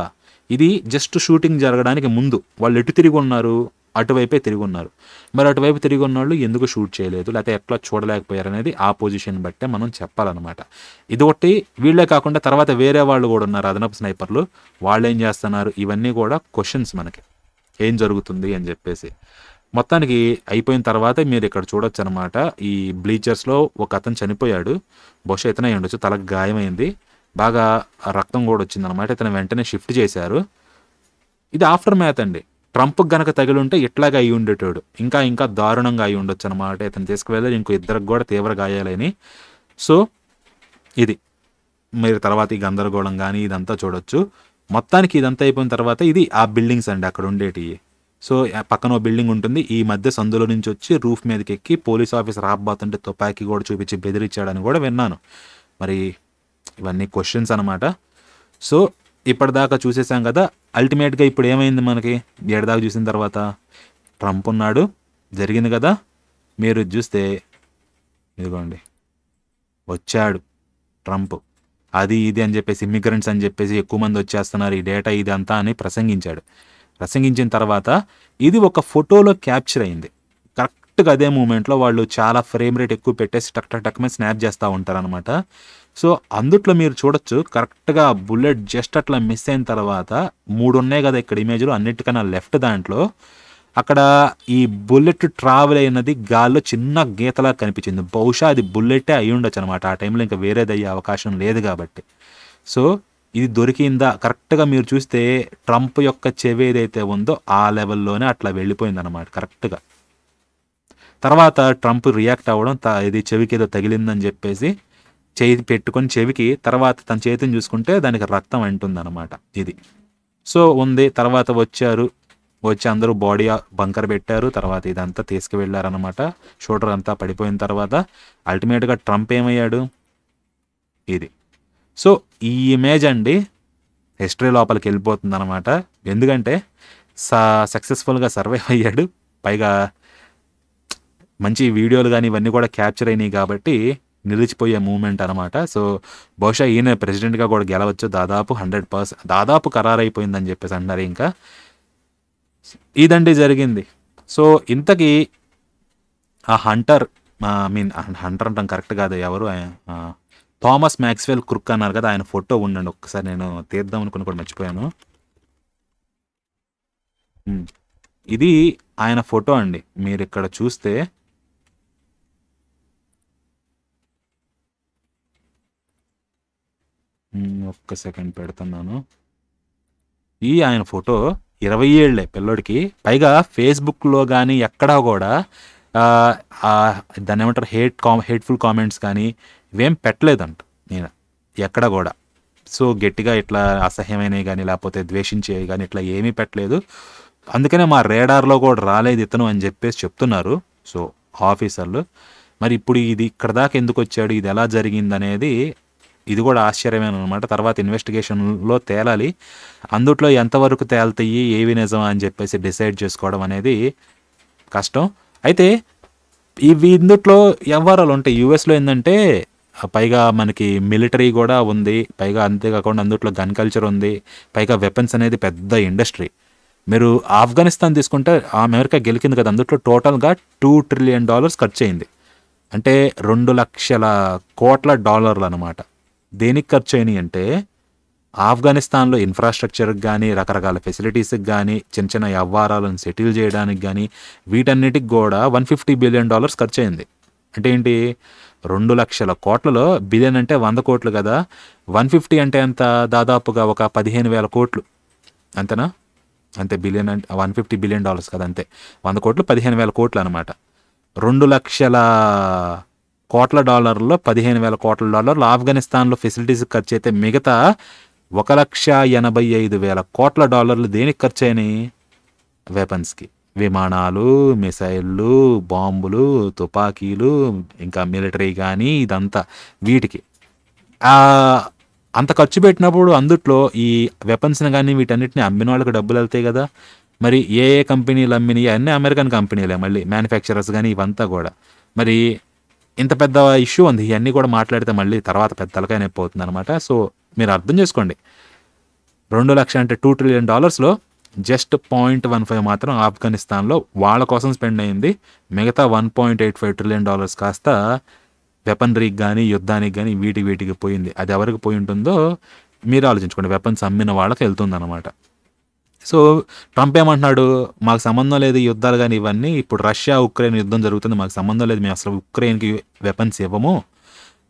ఇది జస్ట్ షూటింగ్ జరగడానికి ముందు వాళ్ళు ఎటు తిరిగి ఉన్నారు, అటువైపే తిరిగి ఉన్నారు. మరి అటువైపు తిరిగి ఉన్న వాళ్ళు ఎందుకు షూట్ చేయలేదు, లేకపోతే ఎట్లా చూడలేకపోయారు అనేది ఆ పొజిషన్ బట్టే మనం చెప్పాలన్నమాట. ఇది ఒకటి. వీళ్ళే కాకుండా తర్వాత వేరే వాళ్ళు కూడా ఉన్నారు అదనపు స్నైపర్లు, వాళ్ళు ఏం చేస్తున్నారు, ఇవన్నీ కూడా క్వశ్చన్స్ మనకి, ఏం జరుగుతుంది అని చెప్పేసి. మొత్తానికి అయిపోయిన తర్వాత మీరు ఇక్కడ చూడొచ్చు అనమాట, ఈ బ్లీచర్స్లో ఒక అతను చనిపోయాడు, బహుశా ఇతనే ఉండొచ్చు, తలకు గాయమైంది, బాగా రక్తం కూడా వచ్చిందనమాట. ఇతను వెంటనే షిఫ్ట్ చేశారు. ఇది ఆఫ్టర్ మ్యాథ్ అండి. ట్రంప్ గనక తగిలి ఉంటే ఇట్లాగా అయి ఉండేటోడు, ఇంకా ఇంకా దారుణంగా అయి ఉండొచ్చు అనమాట. ఇతను తీసుకువెళ్ళి ఇంకో ఇద్దరికి కూడా తీవ్ర గాయాలని. సో ఇది మీరు తర్వాత ఈ గందరగోళం కానీ ఇదంతా చూడొచ్చు. మొత్తానికి ఇదంతా అయిపోయిన తర్వాత ఇది ఆ బిల్డింగ్స్ అండి అక్కడ ఉండేటివి. సో పక్కన ఓ బిల్డింగ్ ఉంటుంది, ఈ మధ్య సందులో నుంచి వచ్చి రూఫ్ మీదకి ఎక్కి పోలీస్ ఆఫీసర్ రాబోతుంటే తుపాకీ కూడా చూపించి బెదిరించాడని కూడా విన్నాను. మరి ఇవన్నీ క్వశ్చన్స్ అనమాట. సో ఇప్పటిదాకా చూసేసాం కదా. అల్టిమేట్గా ఇప్పుడు ఏమైంది మనకి ఏడదాకా చూసిన తర్వాత? ట్రంప్ ఉన్నాడు, జరిగింది కదా. మీరు చూస్తే ఇదిగోండి వచ్చాడు ట్రంప్, అది ఇది అని చెప్పేసి ఇమ్మిగ్రెంట్స్ అని చెప్పేసి ఎక్కువ మంది వచ్చేస్తున్నారు, ఈ డేటా ఇది అంతా అని ప్రసంగించాడు. ప్రసంగించిన తర్వాత ఇది ఒక ఫోటోలో క్యాప్చర్ అయింది. కరెక్ట్గా అదే మూమెంట్లో వాళ్ళు చాలా ఫ్రేమ్ రేట్ ఎక్కువ పెట్టేసి టక్ టక్ టక్ మీద స్నాప్ చేస్తూ ఉంటారనమాట. సో అందుట్లో మీరు చూడొచ్చు కరెక్ట్గా బుల్లెట్ జస్ట్ అట్లా మిస్ అయిన తర్వాత 3 ఉన్నాయి కదా ఇక్కడ ఇమేజ్లో, అన్నిటికన్నా లెఫ్ట్ దాంట్లో అక్కడ ఈ బుల్లెట్ ట్రావెల్ అయినది గాల్లో చిన్న గీతలా కనిపించింది. బహుశా అది బుల్లెటే అయి ఉండొచ్చు అనమాట. ఆ టైంలో ఇంకా వేరేది అయ్యే అవకాశం లేదు కాబట్టి. సో ఇది దొరికిందా కరెక్ట్గా మీరు చూస్తే ట్రంప్ యొక్క చెవి ఏదైతే ఉందో ఆ లెవెల్లోనే అట్లా వెళ్ళిపోయింది అనమాట కరెక్ట్గా. తర్వాత ట్రంప్ రియాక్ట్ అవ్వడం, ఇది చెవికి ఏదో తగిలిందని చెప్పేసి చేయి పెట్టుకొని చెవికి, తర్వాత తన చేతిని చూసుకుంటే దానికి రక్తం అంటుంది అనమాట. ఇది సో ఉంది. తర్వాత వచ్చి అందరూ బాడీ బంకర్ పెట్టారు. తర్వాత ఇదంతా తీసుకువెళ్ళారనమాట. షూటర్ అంతా పడిపోయిన తర్వాత అల్టిమేట్గా ట్రంప్ ఏమయ్యాడు? ఇది. సో ఈ ఇమేజ్ అండి హిస్టరీ లోపలికి వెళ్ళిపోతుంది అనమాట. ఎందుకంటే సక్సెస్ఫుల్గా సర్వైవ్ అయ్యాడు, పైగా మంచి వీడియోలు కానీ ఇవన్నీ కూడా క్యాప్చర్ అయినాయి కాబట్టి నిలిచిపోయే మూమెంట్ అనమాట. సో బహుశా ఈయన ప్రెసిడెంట్గా కూడా గెలవచ్చు, దాదాపు 100% దాదాపు ఖరారైపోయిందని చెప్పేసి అన్నారు. ఇంకా ఇదండి జరిగింది. సో ఇంతకీ ఆ హంటర్ అంటాం కరెక్ట్ కాదు, ఎవరు థామస్ మ్యాక్స్వెల్ క్రుక్ అన్నారు కదా, ఆయన ఫోటో ఉండండి ఒక్కసారి, నేను తీద్దాం అనుకుని కూడా మర్చిపోయాను. ఇది ఆయన ఫోటో అండి. మీరు ఇక్కడ చూస్తే ఒక్క సెకండ్ పెడుతున్నాను. ఈ ఆయన ఫోటో 20 ఏళ్లే పిల్లోడికి, పైగా ఫేస్బుక్లో కానీ ఎక్కడా కూడా దాన్ని ఏమంటారు హేట్ఫుల్ కామెంట్స్ కానీ ఇవేం పెట్టలేదంట నేను ఎక్కడ కూడా. సో గట్టిగా ఇట్లా అసహ్యమైనవి కానీ లేకపోతే ద్వేషించేవి కానీ ఇట్లా ఏమీ పెట్టలేదు. అందుకనే మా రేడార్లో కూడా రాలేదు ఇతను అని చెప్పేసి చెప్తున్నారు సో ఆఫీసర్లు. మరి ఇప్పుడు ఇది ఇక్కడ దాకా ఎందుకు వచ్చాడు, ఇది ఎలా జరిగింది అనేది ఇది కూడా ఆశ్చర్యమైన అనమాట. తర్వాత ఇన్వెస్టిగేషన్లో తేలాలి. అందుట్లో ఎంతవరకు తేలుతాయి, ఏవి నిజం అని చెప్పేసి డిసైడ్ చేసుకోవడం అనేది కష్టం. అయితే ఇవి ఇందుట్లో వ్యవహారాలు ఉంటాయి. యూఎస్లో ఏంటంటే పైగా మనకి మిలిటరీ కూడా ఉంది, పైగా అంతేకాకుండా అందుట్లో గన్ కల్చర్ ఉంది, పైగా వెపన్స్ అనేది పెద్ద ఇండస్ట్రీ. మీరు ఆఫ్ఘనిస్తాన్ తీసుకుంటే అమెరికా గెలికింది కదా, అందుట్లో టోటల్గా $2 ట్రిలియన్ ఖర్చు అయింది. అంటే 2 లక్షల కోట్ల డాలర్లు అనమాట. దేనికి ఖర్చు అయినాయి అంటే ఆఫ్ఘనిస్తాన్లో ఇన్ఫ్రాస్ట్రక్చర్కి కానీ రకరకాల ఫెసిలిటీస్కి కానీ చిన్న చిన్న వ్యవహారాలను సెటిల్ చేయడానికి కానీ వీటన్నిటికి కూడా $150 బిలియన్ ఖర్చు అయింది. అంటే ఏంటి, 2 లక్షల కోట్లలో బిలియన్ అంటే 100 కోట్లు కదా, 150 అంటే ఎంత, దాదాపుగా ఒక 15,000 కోట్లు అంతేనా? అంతే. బిలియన్ అంటే $150 బిలియన్ కదా, అంతే. 100 కోట్లు 15,000 కోట్లు అనమాట. 2 లక్షల కోట్ల డాలర్లో 15,000 కోట్ల డాలర్లు ఆఫ్ఘనిస్తాన్లో ఫెసిలిటీస్కి ఖర్చు అయితే మిగతా 1,85,000 కోట్ల డాలర్లు దేనికి ఖర్చు అయినాయి? వెపన్స్కి. విమానాలు, మిసైళ్ళు, బాంబులు, తుపాకీలు, ఇంకా మిలిటరీ కానీ ఇదంతా వీటికి అంత ఖర్చు పెట్టినప్పుడు అందుట్లో ఈ వెపన్స్ని కానీ వీటన్నిటిని అమ్మిన వాళ్ళకి డబ్బులు వెళ్తాయి కదా. మరి ఏ కంపెనీలు అమ్మినాయి? అన్నీ అమెరికన్ కంపెనీలే, మళ్ళీ మ్యానుఫ్యాక్చరర్స్ కానీ ఇవంతా కూడా. మరి ఇంత పెద్ద ఇష్యూ ఉంది, ఇవన్నీ కూడా మాట్లాడితే మళ్ళీ తర్వాత పెద్ద తలకాయ నొప్పి అవుతుంది అనమాట. సో మీరు అర్థం చేసుకోండి, 2 లక్షలు అంటే $2 ట్రిలియన్ జస్ట్ 0.15 మాత్రం ఆఫ్ఘనిస్తాన్లో వాళ్ళ కోసం స్పెండ్ అయింది. మిగతా $1.85 ట్రిలియన్ కాస్త వెపనరీకి కానీ యుద్ధానికి కానీ వీటికి పోయింది. అది ఎవరికి పోయి ఉంటుందో మీరు ఆలోచించుకోండి, వెపన్స్ అమ్మిన వాళ్ళకి వెళ్తుంది అనమాట. సో ట్రంప్ ఏమంటున్నాడు, మాకు సంబంధం లేదు ఈ యుద్ధాలు కానీ ఇవన్నీ, ఇప్పుడు రష్యా ఉక్రెయిన్ యుద్ధం జరుగుతుంది, మాకు సంబంధం లేదు, మేము అసలు ఉక్రెయిన్కి వెపన్స్ ఇవ్వము,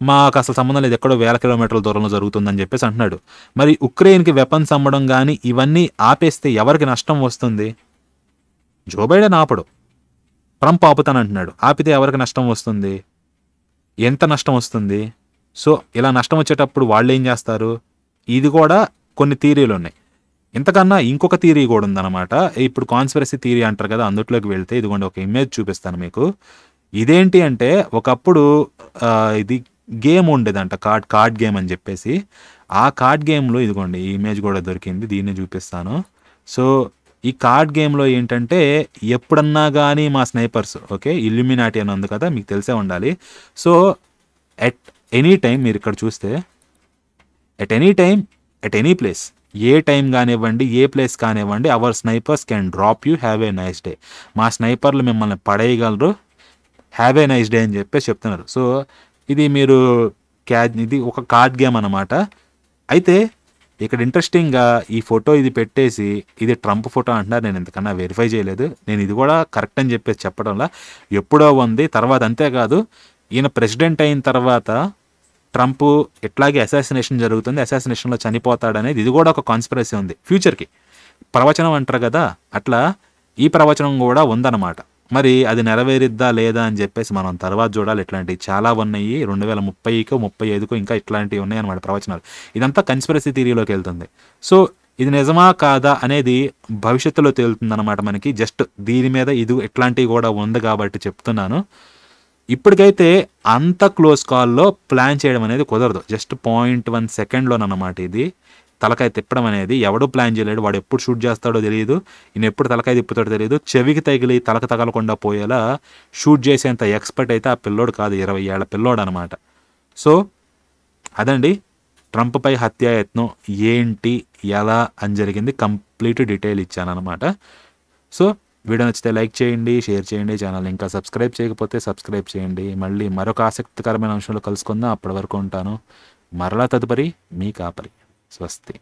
మాకు అసలు సంబంధం లేదు, ఎక్కడో వేల కిలోమీటర్ల దూరంలో జరుగుతుందని చెప్పేసి అంటున్నాడు. మరి ఉక్రెయిన్కి వెపన్స్ అమ్మడం కానీ ఇవన్నీ ఆపేస్తే ఎవరికి నష్టం వస్తుంది? జో బైడెన్ ఆపడు, ట్రంప్ ఆపుతానంటున్నాడు. ఆపితే ఎవరికి నష్టం వస్తుంది? ఎంత నష్టం వస్తుంది? సో ఇలా నష్టం వచ్చేటప్పుడు వాళ్ళు ఏం చేస్తారు? ఇది కూడా కొన్ని థియరీలు ఉన్నాయి. ఇంతకన్నా ఇంకొక థియరీ కూడా ఉందన్నమాట. ఇప్పుడు కాన్స్పిరసీ థియరీ అంటారు కదా, అందులోకి వెళ్తే ఇదిగోండి ఒక ఇమేజ్ చూపిస్తాను మీకు. ఇదేంటి అంటే ఒకప్పుడు ఇది గేమ్ ఉండేదంట, కార్డ్ గేమ్ అని చెప్పేసి. ఆ కార్డ్ గేమ్లో ఇదిగోండి ఈ ఇమేజ్ కూడా దొరికింది, దీన్ని చూపిస్తాను. సో ఈ కార్డ్ గేమ్లో ఏంటంటే ఎప్పుడన్నా కానీ మా స్నైపర్స్, ఓకే, ఇల్యూమినాటి అని ఉంది కదా, మీకు తెలిసే ఉండాలి. సో ఎట్ ఎనీ టైం మీరు ఇక్కడ చూస్తే at any time at any place, ఏ టైం కానివ్వండి, ఏ ప్లేస్ కానివ్వండి, our snipers can drop you, have a nice day. మా స్నైపర్లు మిమ్మల్ని పడేయగలరు, హ్యావ్ ఏ నైస్ డే అని చెప్పేసి చెప్తున్నారు. సో ఇది మీరు ఇది ఒక కార్డ్ గేమ్ అన్నమాట. అయితే ఇక్కడ ఇంట్రెస్టింగ్గా ఈ ఫోటో ఇది పెట్టేసి ఇది ట్రంప్ ఫోటో అంటున్నారు. నేను ఇంతకన్నా వెరిఫై చేయలేదు, నేను ఇది కూడా కరెక్ట్ అని చెప్పేసి చెప్పడంలా ఎప్పుడో ఉంది. తర్వాత అంతేకాదు, ఈయన ప్రెసిడెంట్ అయిన తర్వాత ట్రంప్ ఎట్లాగే అసాసినేషన్ జరుగుతుంది, అసాసినేషన్లో చనిపోతాడనేది ఇది కూడా ఒక కాన్స్పిరసీ ఉంది. ఫ్యూచర్కి ప్రవచనం అంటారు కదా, అట్లా ఈ ప్రవచనం కూడా ఉందన్నమాట. మరి అది నెరవేరిద్దా లేదా అని చెప్పేసి మనం తర్వాత చూడాలి. ఇట్లాంటివి చాలా ఉన్నాయి, 2030కో 35కో ఇంకా ఇట్లాంటివి ఉన్నాయి అన్నమాట ప్రవచనాలు. ఇదంతా కన్స్పిరసీ థియరీలోకి వెళ్తుంది. సో ఇది నిజమా కాదా అనేది భవిష్యత్తులో తేలుతుంది అనమాట మనకి. జస్ట్ దీని మీద ఇది ఇట్లాంటివి కూడా ఉంది కాబట్టి చెప్తున్నాను. ఇప్పటికైతే అంత క్లోజ్ కాల్లో ప్లాన్ చేయడం అనేది కుదరదు. జస్ట్ 0.1 సెకండ్లోనమాట ఇది తలకాయ తిప్పడం అనేది. ఎవడూ ప్లాన్ చేయలేడు, వాడు ఎప్పుడు షూట్ చేస్తాడో తెలియదు, ఈయన ఎప్పుడు తలకాయ తిప్పుతాడో తెలియదు. చెవికి తగిలి తలకు తగలకుండా పోయేలా షూట్ చేసేంత ఎక్స్పర్ట్ అయితే ఆ పిల్లోడు కాదు, 20 ఏళ్ల పిల్లోడు అనమాట. సో అదండి ట్రంప్పై హత్యాయత్నం ఏంటి, ఎలా అని జరిగింది, కంప్లీట్ డీటెయిల్ ఇచ్చానమాట. సో వీడియో నచ్చితే లైక్ చేయండి, షేర్ చేయండి, ఛానల్ ఇంకా సబ్స్క్రైబ్ చేయకపోతే సబ్స్క్రైబ్ చేయండి. మళ్ళీ మరొక ఆసక్తికరమైన అంశంలో కలుసుకుందాం. అప్పటి వరకు ఉంటాను. మరలా తదుపరి మీ కాపరి. స్వస్తి.